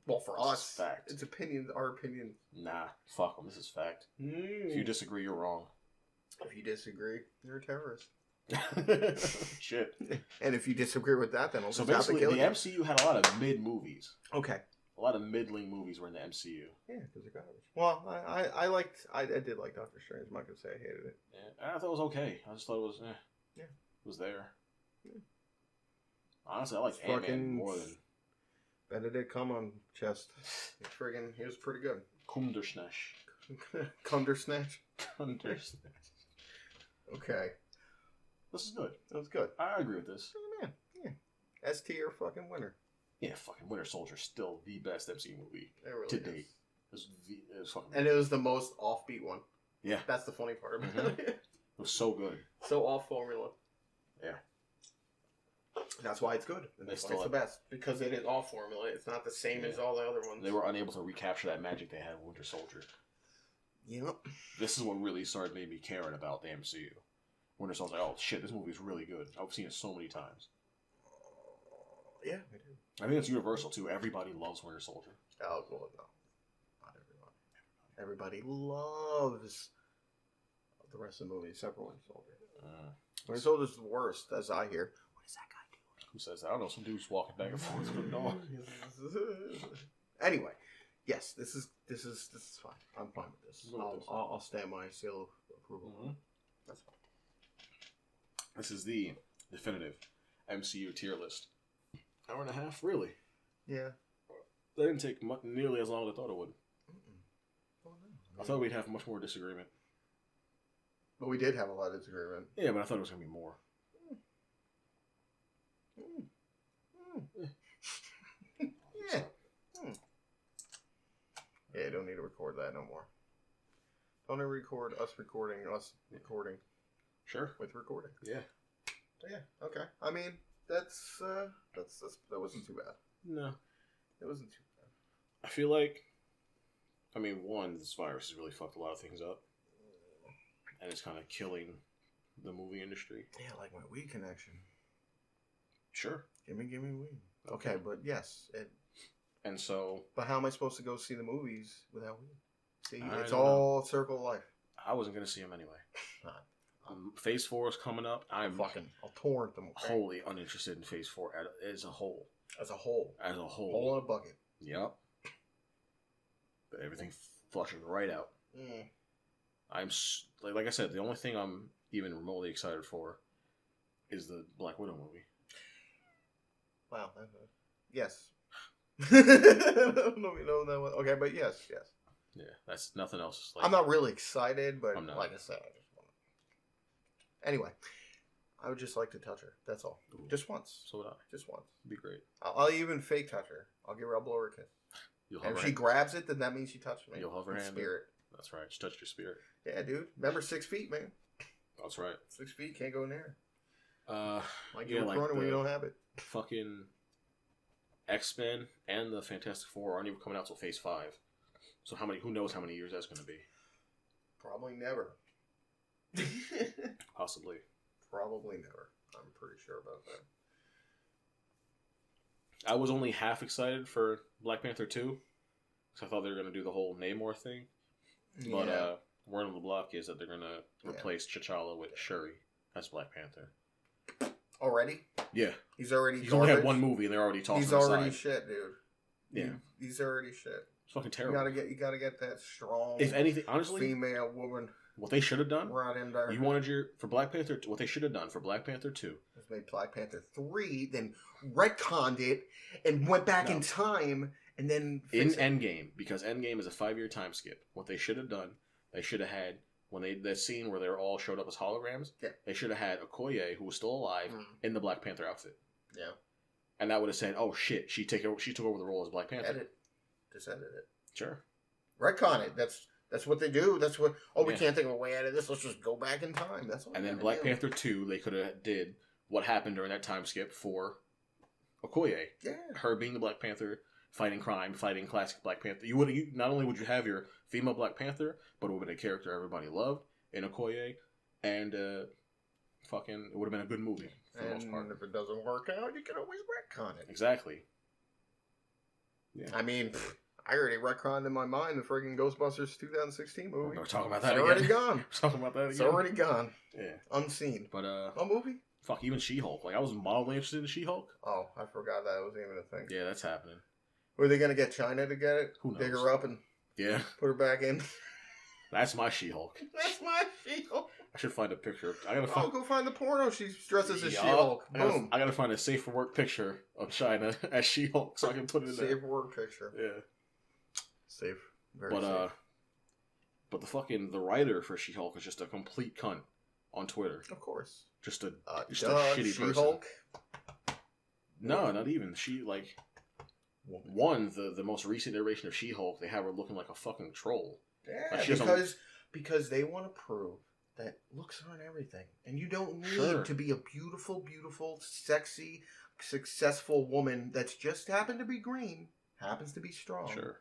Well, for us, fact. It's opinions. Our opinion. Nah, fuck them. This is fact. If you disagree, you're wrong. If you disagree, you're a terrorist. Shit. And if you disagree with that, then so basically, the MCU had a lot of mid movies. Okay. A lot of middling movies were in the MCU. Yeah, because they're garbage. Well, I did like Doctor Strange. I'm not gonna say I hated it. Yeah, I thought it was okay. I just thought it was, yeah, it was there. Yeah. Honestly, I like Ant-Man more than Benedict Cumberbatch. He was pretty good. Cumberbatch. Cumberbatch. Cumberbatch. Okay. This is good. That was good. I agree with this. Yeah, man. Yeah. S tier fucking winner. Yeah, fucking Winter Soldier still the best MCU movie really to date. It was fucking. And it was the most offbeat one. Yeah. That's the funny part about it. It was so good. So off formula. Yeah. That's why it's good. And that's why it's the best. Because it is off formula. It's not the same as all the other ones. They were unable to recapture that magic they had with Winter Soldier. Yep. This is what really started made me caring about the MCU. Winter Soldier, oh shit, this movie's really good. I've seen it so many times. Yeah, I do. I think it's universal too. Everybody loves Winter Soldier. Oh, well, no. Not everybody. Everybody loves the rest of the movie except for Winter Soldier. Winter Soldier's the worst, as I hear. What is that guy doing? Who says that? I don't know. Some dude's walking back and forth with a dog. Anyway, yes, this is fine. I'm fine with this. I'll stamp my seal of approval. Mm-hmm. That's fine. This is the definitive MCU tier list. Hour and a half, really? Yeah. That didn't take nearly as long as I thought it would. Oh, no. I thought we'd have much more disagreement. But we did have a lot of disagreement. Yeah, but I thought it was going to be more. Yeah. Yeah, don't need to record that no more. Don't need to record us recording. Sure. With recording. Yeah. Yeah, okay. I mean, that wasn't too bad. No. It wasn't too bad. I feel like, one, this virus has really fucked a lot of things up. And it's kind of killing the movie industry. Yeah, like my weed connection. Sure. Give me weed. Okay, but yes. And so... But how am I supposed to go see the movies without weed? See, it's all a circle of life. I wasn't going to see them anyway. Phase 4 is coming up. I'll torrent them. Okay? Wholly uninterested in Phase 4 as a whole. As a whole. Hole in a bucket. Yep. But everything flushes right out. Mm. I'm like I said, the only thing I'm even remotely excited for is the Black Widow movie. Wow. Yes. I don't know that one. Okay, but yes. Yeah, that's nothing else. I'm not really excited, but like I said, I just want to. Anyway, I would just like to touch her. That's all. Ooh. Just once. So would I. Just once. It'd be great. I'll even fake touch her. I'll blow her a kiss. And if she grabs it, then that means she touched me. You'll hover her hand. Spirit. That's right. She touched your spirit. Yeah, dude. Remember 6 feet, man. That's right. 6 feet, can't go near. Like you're running when you don't have it. Fucking X-Men and the Fantastic Four aren't even coming out till Phase 5. So who knows how many years that's going to be? Probably never. Possibly. Probably never. I'm pretty sure about that. I was only half excited for Black Panther 2. Because I thought they were going to do the whole Namor thing. Yeah. But word on the block is that they're going to replace T'Challa with Shuri as Black Panther. Already? Yeah. He's already only had one movie and they're already talking. He's already shit, dude. Yeah. He's already shit. It's fucking terrible. You gotta get that strong, if anything, honestly, female woman. What they should have done, right in there. You wanted for Black Panther. What they should have done for Black Panther 2 was made Black Panther 3, then retconned it and went back in time, and then in Endgame, because Endgame is a 5-year time skip. What they should have done, they should have had that scene where they all showed up as holograms. Yeah. They should have had Okoye, who was still alive, in the Black Panther outfit. Yeah. And that would have said, "Oh shit, she took over the role as Black Panther." Just edit it. Sure. Retcon it. That's what they do. That's what. Oh, we can't think of a way out of this. Let's just go back in time. That's all. And then Black Panther 2, they could have did what happened during that time skip for Okoye. Yeah. Her being the Black Panther, fighting crime, fighting classic Black Panther. You not only would you have your female Black Panther, but it would have been a character everybody loved in Okoye, and it would have been a good movie for the most part. And if it doesn't work out, you can always retcon it. Exactly. Yeah. I mean, I already retconned in my mind the friggin' Ghostbusters 2016 movie. We're talking about that again. It's already gone. We're talking about that again. It's already gone. Yeah. Unseen. But, a movie? Fuck, even She-Hulk. Like, I was mildly interested in She-Hulk. Oh, I forgot that was even a thing. Yeah, that's happening. Were they going to get China to get it? Who knows? Dig her up and put her back in? That's my She-Hulk. That's my She-Hulk. I should find a picture. Go find the porno. She's dressed as a She-Hulk. Boom. I gotta find a safe for work picture of China as She-Hulk so I can put it in there. Safe for work picture. Yeah. Safe. Very safe. But the writer for She-Hulk is just a complete cunt on Twitter. Of course. Just a shitty She-Hulk? person. No, not even. She, like... One, the most recent iteration of She-Hulk, they have her looking like a fucking troll. Yeah, like because they want to prove that looks aren't everything. And you don't need to be a beautiful, beautiful, sexy, successful woman that's just happened to be green, happens to be strong. Sure.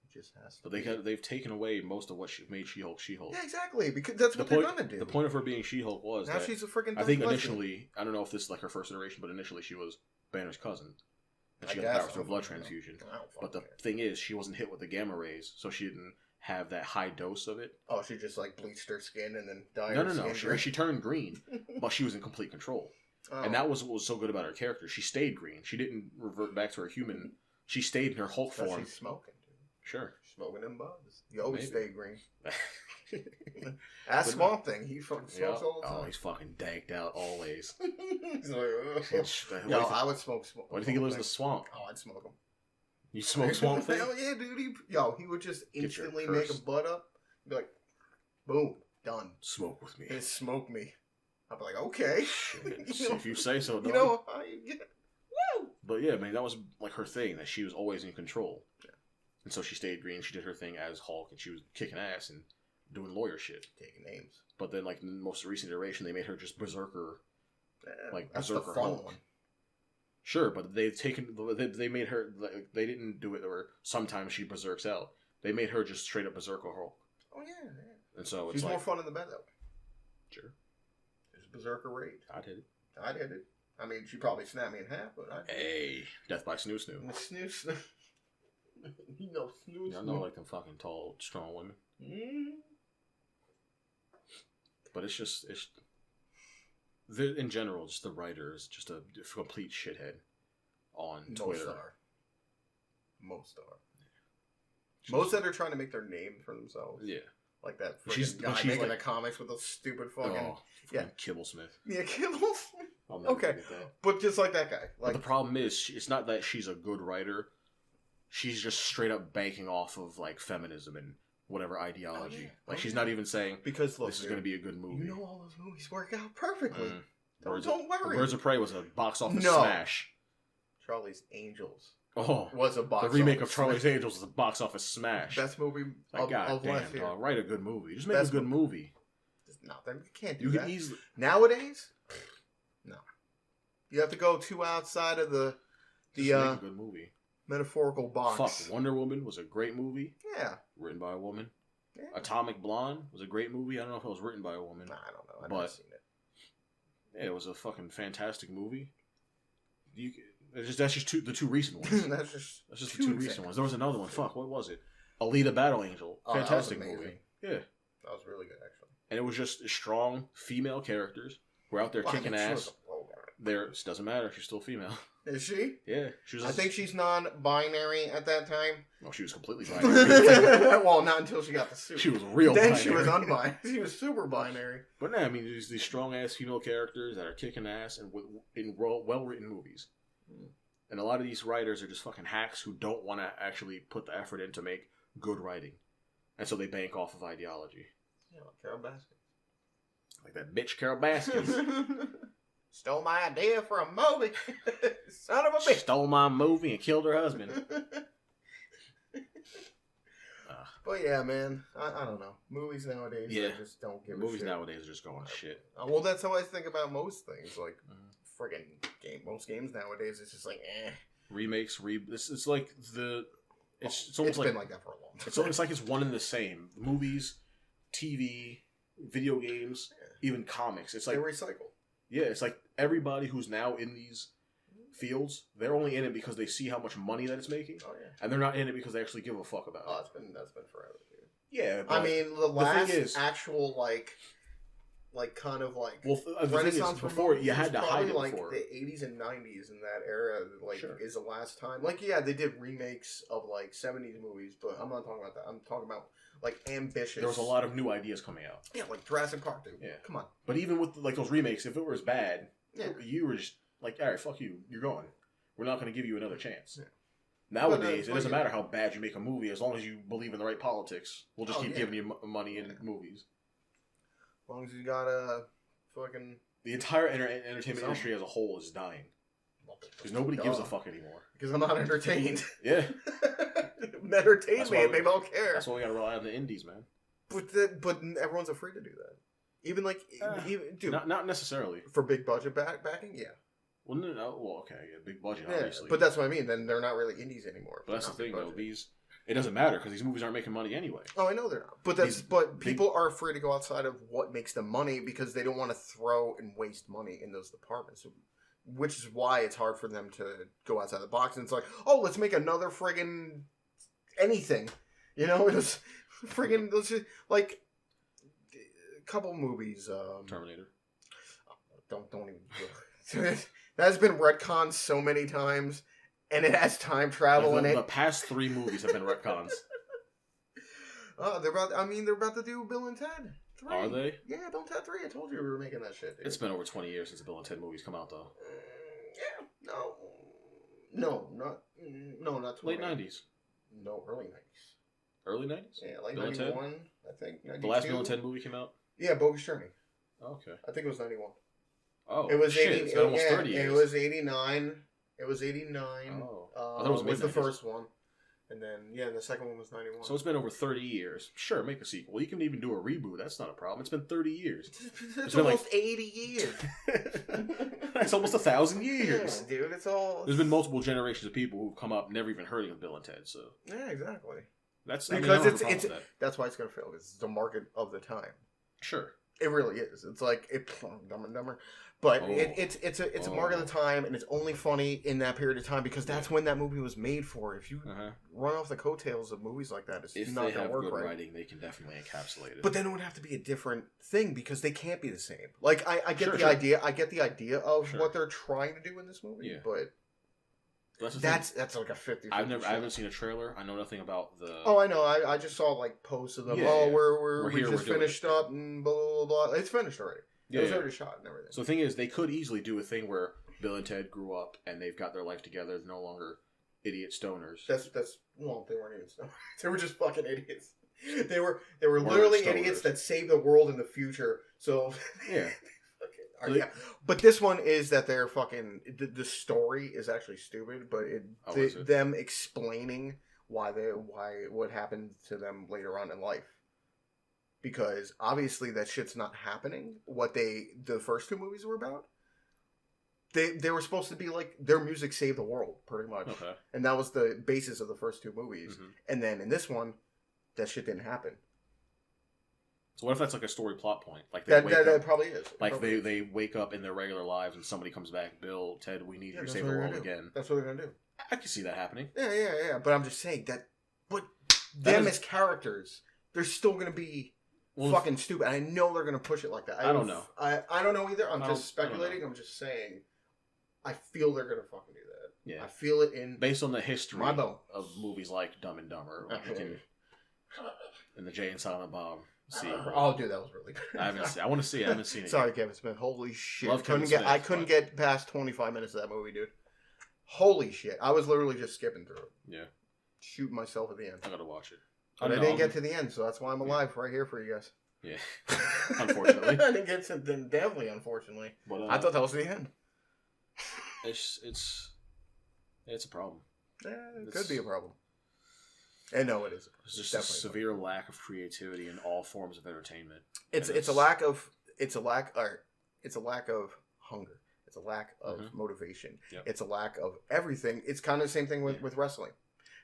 It just has to But they've taken away most of what made She-Hulk She-Hulk. Yeah, exactly. Because that's what they're going to do. The point of her being She-Hulk was now she's a freaking I think initially, I don't know if this is like her first iteration, but initially she was Banner's cousin. And she got the powers from a blood transfusion. But the thing is, she wasn't hit with the gamma rays, so she didn't have that high dose of it. Oh, she just like bleached her skin and then dyed No. She turned green, but she was in complete control. Oh. And that was what was so good about her character. She stayed green. She didn't revert back to her human. She stayed in her Hulk form. She's smoking, dude. Sure. Smoking them buds. You always stay green. That's Swamp Thing. He fucking smokes all the time. Oh, he's fucking danked out always. He's like, yo, I would smoke. Why do you think he lives in the swamp? Oh, I'd smoke him. You smoke Swamp Thing? Hell yeah, dude. He would just instantly make a butt up. Be like, boom, done. Smoke with me. And smoke me. I'd be like, okay. If you say so, dog. You know, woo! But yeah, man, that was like her thing, that she was always in control. Yeah. And so she stayed green. She did her thing as Hulk, and she was kicking ass and doing lawyer shit. Taking names. But then, like, in the most recent iteration, they made her just Berserker. Yeah, like, that's Berserker the fun Hulk. one. Sure, but they made her, like, they didn't do it where sometimes she berserks out. They made her just straight up Berserker Hulk. Oh, yeah. And so it's she's more fun in the bed, though. Sure. There's Berserker Raid. I'd hit it. I mean, she probably snapped me in half, but I'd Hey, death by snoo snoo. Snoo. You know, snoo. I know, like, them fucking tall, strong women. But in general, just the writer is just a complete shithead on Twitter. Most are. Most that are trying to make their name for themselves. Yeah. Like that guy making the comics with those stupid fucking... Kibblesmith. Yeah, Kibblesmith. Okay. But just like that guy. But the problem is, it's not that she's a good writer. She's just straight up banking off of, like, feminism and whatever ideology. She's not even saying, because look, this is going to be a good movie. You know all those movies work out perfectly. Don't worry. Birds of Prey was a box office smash. Charlie's Angels was a box office. The remake of Charlie's Angels was a box office smash. Best movie of last year. Dog. Write a good movie. Just make a good movie. Just nothing. You can't do that. Nowadays, no. You have to go outside of the make a good movie. Metaphorical box. Fuck, Wonder Woman was a great movie. Yeah. Written by a woman. Yeah. Atomic Blonde was a great movie. I don't know if it was written by a woman. I don't know. I've never seen it. Yeah, it was a fucking fantastic movie. That's just the two recent ones. That's just the two recent ones. There was another one. Fuck, what was it? Alita Battle Angel. Fantastic movie. Yeah. That was really good, actually. And it was just strong female characters who were out there kicking ass. It doesn't matter. She's still female. Is she? Yeah. I think she's non-binary at that time. Well, she was completely binary. Well, not until she got the suit. She was real then binary. She was unbinary. She was super binary. But no, I mean, there's these strong-ass female characters that are kicking ass and in well-written movies. And a lot of these writers are just fucking hacks who don't want to actually put the effort in to make good writing. And so they bank off of ideology. Yeah, like Carol Baskins. Like that bitch Carol Baskins. Stole my idea for a movie. Son of a bitch. Stole my movie and killed her husband. But yeah, man, I don't know. Movies nowadays, I just don't give a shit. Movies nowadays are just going shit. Well, that's how I think about most things. Like, friggin' most games nowadays, it's just like, Remakes, it's like it's almost been like that for a long time. It's like it's one and the same. Movies, TV, video games, even comics. It's like they recycle. Yeah, it's like everybody who's now in these fields, they're only in it because they see how much money that it's making. Oh yeah. And they're not in it because they actually give a fuck about it. Oh, that's been forever, dude. Yeah, I mean, the last actual kind of Renaissance before you had to hide it like before. The 80s and 90s in that era is the last time. Like, yeah, they did remakes of 70s movies, but I'm not talking about that. I'm talking about ambitious. There was a lot of new ideas coming out. Yeah, like Jurassic Park, dude. Yeah, come on. But even with those remakes, if it was bad, you were just like, all right, fuck you, you're going. We're not going to give you another chance. Yeah. Nowadays, it doesn't matter how bad you make a movie, as long as you believe in the right politics. We'll just keep giving you money in movies. As long as you got a fucking... The entire entertainment industry as a whole is dying. Because nobody gives a fuck anymore. Because I'm not entertained. Yeah. Entertainment, they don't care. That's why we gotta rely on the indies, man. But everyone's afraid to do that. Even dude, not necessarily for big budget backing. Yeah. Well, no. Well, okay, big budget, obviously. But that's what I mean. Then they're not really indies anymore. But that's the thing, though. It doesn't matter because these movies aren't making money anyway. Oh, I know they're not. But people are afraid to go outside of what makes them money because they don't want to throw and waste money in those departments. Which is why it's hard for them to go outside the box. And it's like, oh, let's make another friggin' anything. You know, it's friggin' let's just, like a couple movies. Terminator. Don't even. That has been retconned so many times, and it has time travel in it. The past 3 movies have been retcons. They're about to do Bill and Ted 3. Are they? Yeah, Bill and Ted 3. I told you we were making that shit, dude. It's been over 20 years since the Bill and Ted movies come out, though. Not 20. Late 90s. No, early 90s. Early 90s? Yeah, like Bill 91, I think. 92. The last Bill and Ted movie came out? Yeah, Bogus Journey. Okay. I think it was 91. Oh, it was shit. It's been almost 30 years. It was 89. It was 89. Oh. That was the first one. And then, the second one was 91. So it's been over 30 years. Sure, make a sequel. You can even do a reboot. That's not a problem. It's been 30 years. It's almost 80 years. That's almost 1,000 years. Yeah, dude, it's all... There's been multiple generations of people who've come up never even heard of Bill and Ted, so... Yeah, exactly. That's that's why it's going to fail. It's the market of the time. Sure. It really is. It's like Dumb and Dumber, but it's a mark of the time, and it's only funny in that period of time because that's when that movie was made for. If you run off the coattails of movies like that, it's not going to work right. If they have good writing, they can definitely encapsulate it. But then it would have to be a different thing because they can't be the same. Like I get the idea. I get the idea of what they're trying to do in this movie, but. That's like a 50. I haven't seen a trailer. I know nothing about the. Oh, I know. I just saw posts of them. We just finished up and blah blah blah. It's finished already. It was already shot and everything. So the thing is, they could easily do a thing where Bill and Ted grew up and they've got their life together. They're no longer idiot stoners. They weren't even stoners. They were just fucking idiots. They were literally idiots that saved the world in the future. So yeah. Yeah. But this one is that they're fucking... The story is actually stupid, but them explaining what happened to them later on in life. Because obviously that shit's not happening. What the first 2 movies were about. They were supposed to be like... Their music saved the world, pretty much. Okay. And that was the basis of the first 2 movies. Mm-hmm. And then in this one, that shit didn't happen. So what if that's like a story plot point? Like that probably is. Like they wake up in their regular lives and somebody comes back, Bill, Ted, we need you to save the world again. That's what they're gonna do. I can see that happening. Yeah. But I'm just saying that. But them as characters, they're still gonna be fucking stupid. I know they're gonna push it like that. I don't know. I don't know either. I'm just speculating. I'm just saying. I feel they're gonna fucking do that. Yeah. I feel it based on the history of movies like Dumb and Dumber, and the Jay and Silent Bob. Oh, dude, that was really good. I want to see it. I haven't seen it. Sorry, Kevin Smith. Holy shit! I couldn't get past 25 minutes of that movie, dude. Holy shit! I was literally just skipping through it. Yeah. Shooting myself at the end. I gotta watch it. But I didn't get to the end, so that's why I'm alive right here for you guys. Yeah. Unfortunately. I didn't get to definitely, unfortunately. But, I thought that was the end. It's a problem. Yeah, it could be a problem. And no, it isn't. There's just a severe lack of creativity in all forms of entertainment. It's a lack of hunger. It's a lack of motivation. Yep. It's a lack of everything. It's kind of the same thing with wrestling.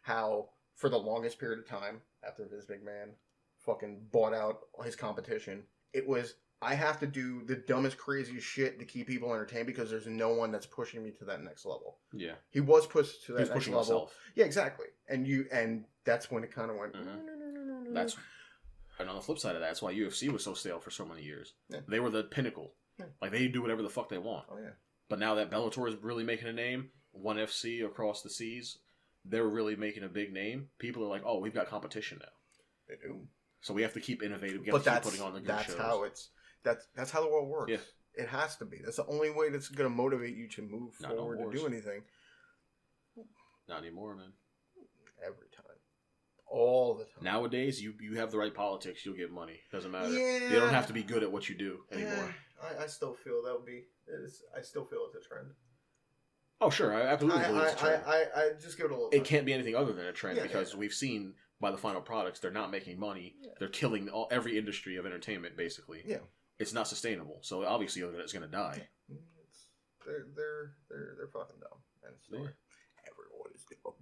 How for the longest period of time after Vince McMahon fucking bought out his competition, it was I have to do the dumbest, craziest shit to keep people entertained because there's no one that's pushing me to that next level. Yeah, he was pushed to that next pushing level. Himself. Yeah, exactly. And that's when it kind of went. That's and on the flip side of that, that's why UFC was so stale for so many years. Yeah. They were the pinnacle. Yeah. Like they do whatever the fuck they want. Oh yeah. But now that Bellator is really making a name, ONE FC across the seas, they're really making a big name. People are like, oh, we've got competition now. They do. So we have to keep innovating. We have to keep putting on the good shows. That's how the world works. Yeah. It has to be. That's the only way that's going to motivate you to move forward to do anything. Not anymore, man. Every time. All the time. Nowadays, you have the right politics, you'll get money. Doesn't matter. Yeah. You don't have to be good at what you do anymore. I still feel that would be. I still feel it's a trend. Oh, sure. I absolutely believe it's a trend. I just give it a little time. It can't be anything other than a trend because we've seen by the final products, they're not making money. Yeah. They're killing every industry of entertainment, basically. Yeah. It's not sustainable. So obviously it's going to die. They're fucking dumb. And everyone is dumb.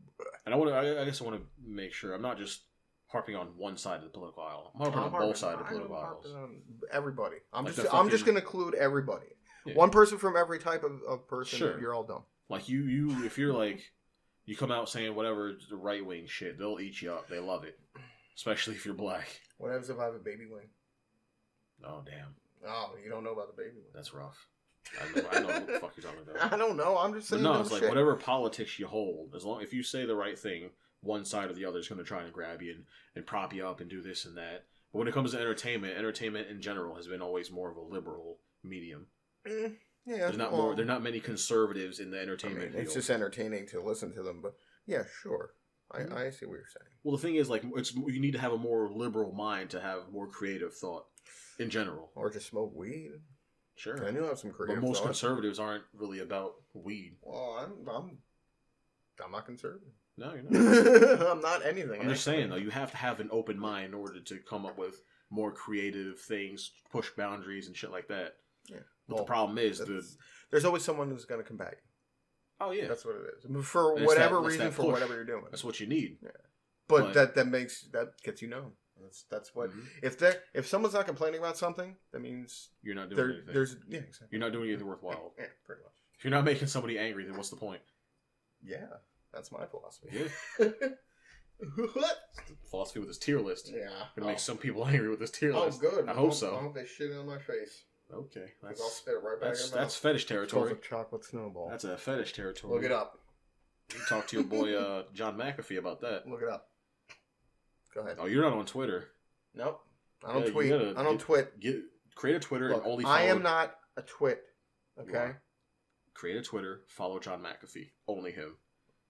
And I guess I want to make sure I'm not just harping on one side of the political aisle. I'm harping on both sides of the political aisles. Everybody. I'm just going to include everybody. Yeah. One person from every type of person. Sure. You're all dumb. Like you if you're like you come out saying whatever the right wing shit, they'll eat you up. They love it, especially if you're black. What happens if I have a baby wing? Oh damn. Oh, you don't know about the baby wing. That's rough. I know what the fuck you're talking about. I don't know. I'm just saying. But no, it's like whatever politics you hold, if you say the right thing, one side or the other is going to try and grab you and prop you up and do this and that. But when it comes to entertainment in general has been always more of a liberal medium. Yeah, there's not many conservatives in the entertainment field. It's just entertaining to listen to them, but yeah, sure. I see what you're saying. Well, the thing is, like, you need to have a more liberal mind to have more creative thought in general. Or just smoke weed. Sure. I do have some creative But most conservatives aren't really about weed. Well, I'm not conservative. No, you're not. I'm not anything. I'm just saying, though, you have to have an open mind in order to come up with more creative things, push boundaries and shit like that. Yeah. But the problem is, there's always someone who's going to combat you. Oh, yeah. That's what it is. For whatever reason, for whatever you're doing. That's what you need. Yeah. But that gets you known. That's what if someone's not complaining about something, that means you're not doing anything. Exactly. You're not doing anything worthwhile. Yeah, pretty much. If you're not making somebody angry, then what's the point? Yeah, that's my philosophy. Yeah. What? Philosophy with his tier list. Yeah. Gonna make some people angry with this tier list. Oh, good. I hope so. I hope they shit on my face. Okay. I'll spit it right back in my That's fetish territory. It's called a chocolate snowball. That's a fetish territory. Look it up. You talk to your boy John McAfee about that. Look it up. Go ahead. Oh, you're not on Twitter. Nope. I don't tweet. I don't twit. Create a Twitter and only follow... I am not a twit. Okay? Create a Twitter, follow John McAfee. Only him.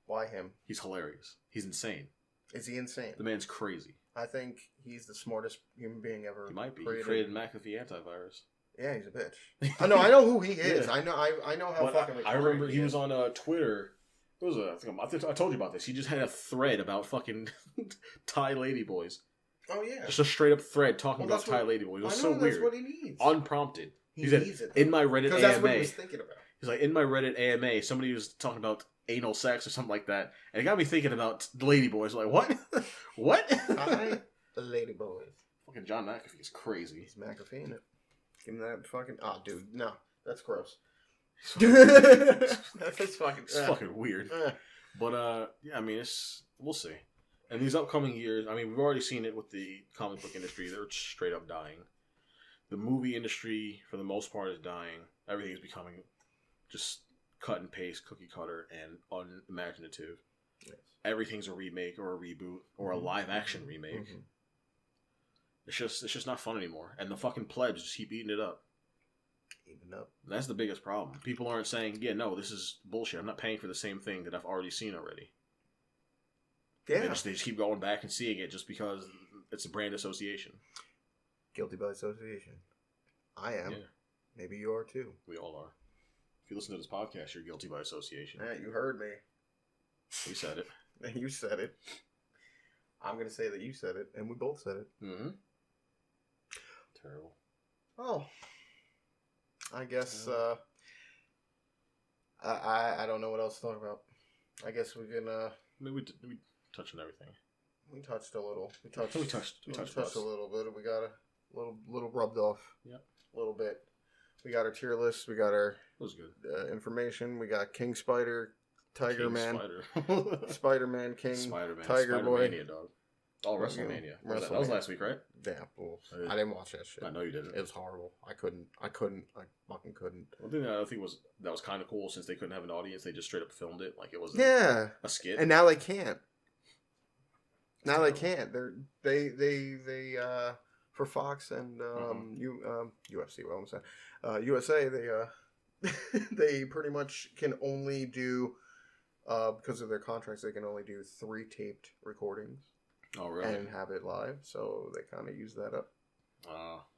Why him? He's hilarious. He's insane. Is he insane? The man's crazy. I think he's the smartest human being ever. He might be. He created McAfee antivirus. Yeah, he's a bitch. I know who he is. Yeah. I know how fucking. I remember he was on Twitter. It was I told you about this. He just had a thread about fucking Thai ladyboys. Oh yeah. Just a straight up thread talking about Thai ladyboys. It was so weird. That's what he needs. Unprompted. He needs it. In my Reddit AMA. That's what he was thinking about. He's like, in my Reddit AMA, somebody was talking about anal sex or something like that, and it got me thinking about the ladyboys. Like, what? What? Thai ladyboys. Fucking John McAfee is crazy. He's McAfee in it. Give him that fucking. Oh, dude, no, that's gross. That's fucking. It's fucking weird. But yeah, I mean, we'll see. And these upcoming years, I mean, we've already seen it with the comic book industry. They're straight up dying. The movie industry, for the most part, is dying. Everything's becoming just cut and paste, cookie cutter, and unimaginative. Yes. Everything's a remake or a reboot or a live action remake. Mm-hmm. It's just not fun anymore. And the fucking plebs just keep eating it up. That's the biggest problem. People aren't saying, yeah, no, this is bullshit. I'm not paying for the same thing that I've already seen already. Yeah. They just keep going back and seeing it just because it's a brand association. Guilty by association. I am. Yeah. Maybe you are too. We all are. If you listen to this podcast, you're guilty by association. Yeah, you heard me. We said it. You said it. I'm going to say that you said it, and we both said it. Mm-hmm. Terrible. Oh. I guess, I don't know what else to talk about. I guess we can, I mean, we touched on everything. We touched a little. We touched a little bit. We got a little rubbed off. Yep. A little bit. We got our tier list. We got our that was good. Information. We got King Spider, Tiger King Man, Spider. Spider-Man, King, Spider-Man, Tiger Boy. Mania, dog. All WrestleMania. That was last week, right? Yeah. Well, I didn't watch that shit. I know you didn't. It was horrible. I fucking couldn't. One thing that I think was kind of cool, since they couldn't have an audience, they just straight up filmed it like it was a skit. And now they can't. Now they can't. They for Fox and UFC. What I'm saying, USA. They pretty much can only do because of their contracts. They can only do 3 taped recordings. Oh, really? And have it live. So they kind of use that up.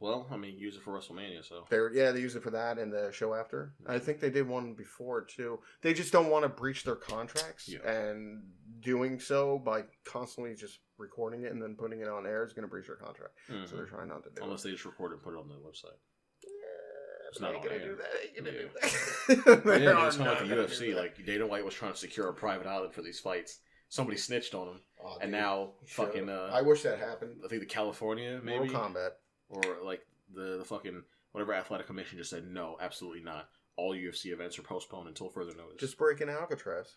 Well, I mean, use it for WrestleMania. So they use it for that and the show after. I think they did one before too. They just don't want to breach their contracts, and doing so by constantly just recording it and then putting it on air is going to breach their contract. Mm-hmm. So they're trying not to do unless they just record it and put it on the website. It's not going to do that. Ain't going to do that. It's kind of like the UFC. Like Dana White was trying to secure a private island for these fights. Somebody snitched on him, and now fucking. I wish that happened. I think the California maybe Mortal Kombat, or like the fucking whatever athletic commission just said no, absolutely not. All UFC events are postponed until further notice. Just breaking Alcatraz.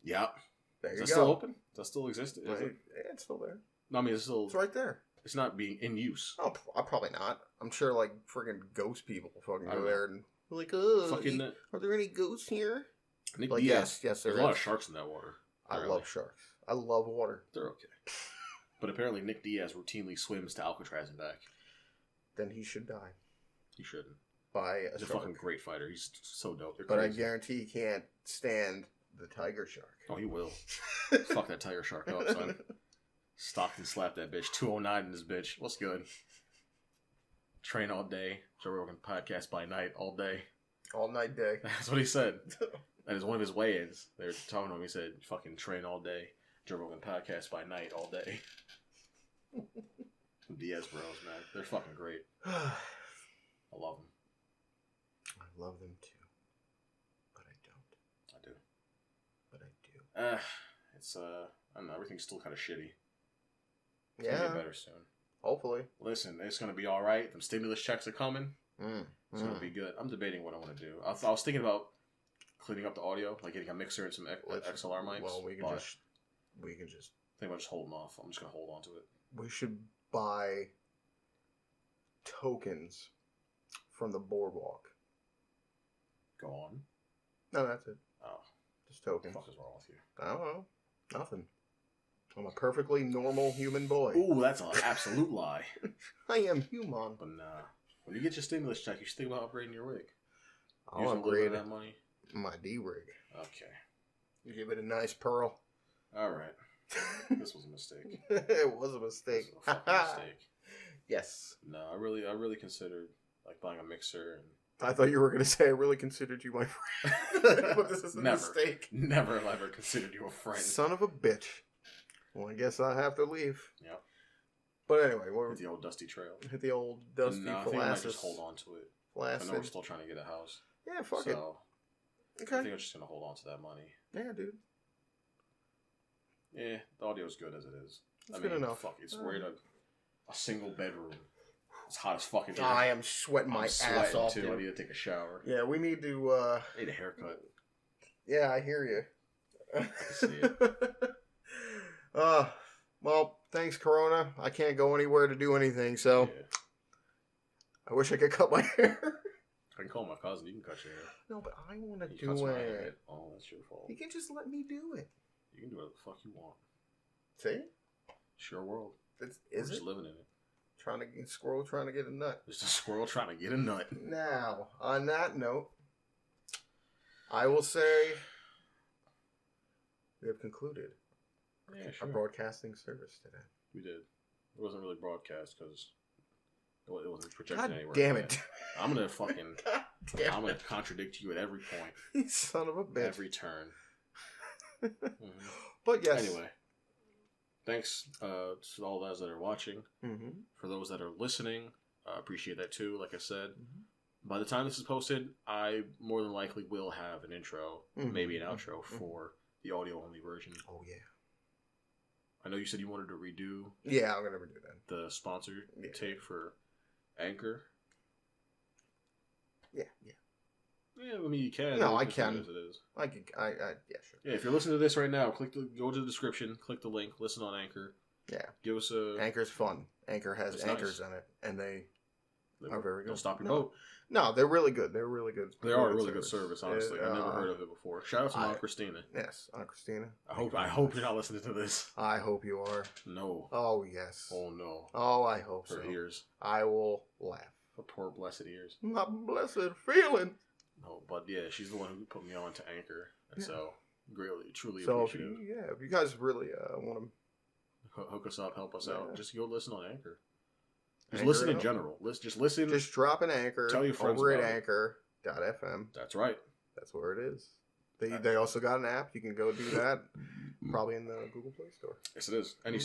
Yeah. There you go. Is that still open? Does that still exist? It's still there. No, I mean it's still. It's right there. It's not being in use. Oh, probably not. I'm sure like friggin' ghost people fucking go there and like, oh, fucking, are there any ghosts here? Like, yes, there's a lot of sharks in that water. I love sharks. I love water. They're okay. But apparently Nick Diaz routinely swims to Alcatraz and back. Then he should die. He shouldn't. He's a fucking great fighter. He's so dope. But I guarantee he can't stand the tiger shark. Oh, he will. Fuck that tiger shark up, son. Stocked and slapped that bitch. 209 in this bitch. What's good? Train all day. Joe Rogan podcast by night all day. All night day. That's what he said. That is one of his weigh-ins. They were talking to him. He said, fucking train all day. Joe Rogan podcast by night all day. Diaz bros, man. They're fucking great. I love them. I love them too. But I don't. I do. But I do. It's, I don't know. Everything's still kind of shitty. It's gonna get better soon. Hopefully. Listen, it's going to be alright. Them stimulus checks are coming. It's going to be good. I'm debating what I want to do. I was thinking about cleaning up the audio, like getting a mixer and some XLR mics. Well, we can just. I think I'm just holding off. I'm just going to hold on to it. We should buy tokens from the boardwalk. Go on. No, that's it. Oh. Just tokens. What the fuck is wrong with you? I don't know. Nothing. I'm a perfectly normal human boy. Ooh, that's an absolute lie. I am human. But nah. When you get your stimulus check, you should think about upgrading your rig. I'll upgrade that money. My D-rig. Okay. You give it a nice pearl. All right. This was a mistake. It was a mistake. This was a fucking mistake. Yes. No, I really considered like buying a mixer and. I thought you were going to say I really considered you my friend. But this is a mistake. Never have I ever considered you a friend. Son of a bitch. Well, I guess I have to leave. Yep. But anyway, hit the old dusty trail. Hit the old dusty I think I might just hold on to it. Flaccid. I know we're still trying to get a house. Yeah, fuck it. Okay. I think I'm just gonna hold on to that money. Yeah, dude. Yeah, the audio's good as it is. It's good enough. Fuck, it's we're in a single bedroom. It's hot as fucking. I am sweating my ass off. Too. I need to take a shower. Yeah, we need to. I need a haircut. Yeah, I hear you. I see it. Well, thanks, Corona. I can't go anywhere to do anything, so I wish I could cut my hair. I can call my cousin. You can cut your hair. No, but I want to do it. Oh, that's your fault. You can just let me do it. You can do whatever the fuck you want. See? It's your world. We're just living in it. Trying to get a nut. There's a squirrel trying to get a nut. Now, on that note, I will say we have concluded our broadcasting service today. We did. It wasn't really broadcast because it wasn't projected anywhere. Damn it. I'm going to fucking... I'm going to contradict you at every point. You son of a bitch. Every turn. But yes. Anyway. thanks to all those that are watching. Mm-hmm. For those that are listening, appreciate that too. Like I said, by the time this is posted, I more than likely will have an intro, maybe an outro for the audio-only version. Oh, yeah. I know you said you wanted to redo. Yeah, I'm going to redo that. The sponsor tape for Anchor. Yeah. Yeah, I mean, you can. No, I can. As it is. I can. Yeah, sure. Yeah, if you're listening to this right now, go to the description, click the link, listen on Anchor. Yeah. Give us a... Anchor's fun. Anchor has anchors in it, and they are very good. Don't stop your boat. No, they're really good. They're really good. They are a really good service, honestly. I've never heard of it before. Shout out to Aunt Christina. Yes, Aunt Christina. I hope you're not listening to this. I hope you are. No. Oh, yes. Oh, no. Oh, I hope so. Her ears. I will laugh. Her poor blessed ears. My blessed feeling. No, but yeah, she's the one who put me on to Anchor. And so, greatly, truly so appreciate it. If you guys really want to hook us up, help us out, just go listen on Anchor. Just Anchor listen in general. Just listen. Just drop an Anchor. Tell your friends over at about anchor.fm. That's right. That's where it is. They also got an app. You can go do that. Probably in the Google Play Store. Yes, it is. Any,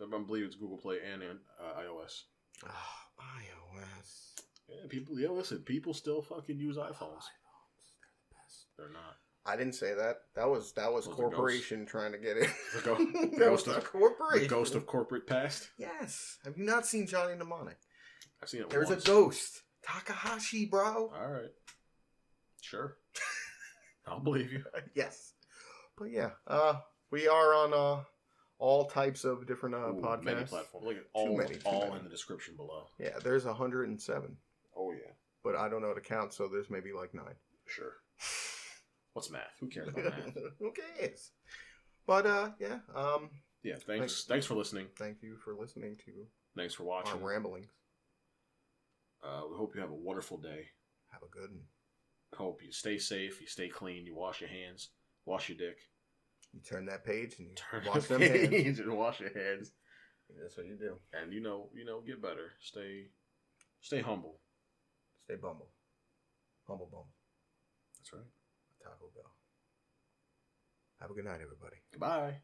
I believe it's Google Play and iOS. Oh, iOS. Yeah, listen. People still fucking use iPhones. They're the best. They're not. I didn't say that. That was corporation trying to get in. The ghost of corporation. The ghost of corporate past. Yes. Have you not seen Johnny Mnemonic? I've seen it. There's once. a ghost. Takahashi, bro. All right. Sure. I'll believe you. Yes. But yeah, we are on all types of different podcasts. Many platforms. Like all in the description below. Yeah, there's 107. Oh yeah. But I don't know to count, so there's maybe like 9. Sure. What's math? Who cares about math? Who cares? But yeah. Yeah. Thanks for listening. Thank you for listening to. Thanks for watching our ramblings. We hope you have a wonderful day. Have a good one. Hope you stay safe. You stay clean. You wash your hands. Wash your dick. You turn that page and you turn wash them hands and wash your hands. That's what you do. And get better. Stay humble. Stay bumble. Humble bumble. That's right. Taco Bell. Have a good night, everybody. Goodbye.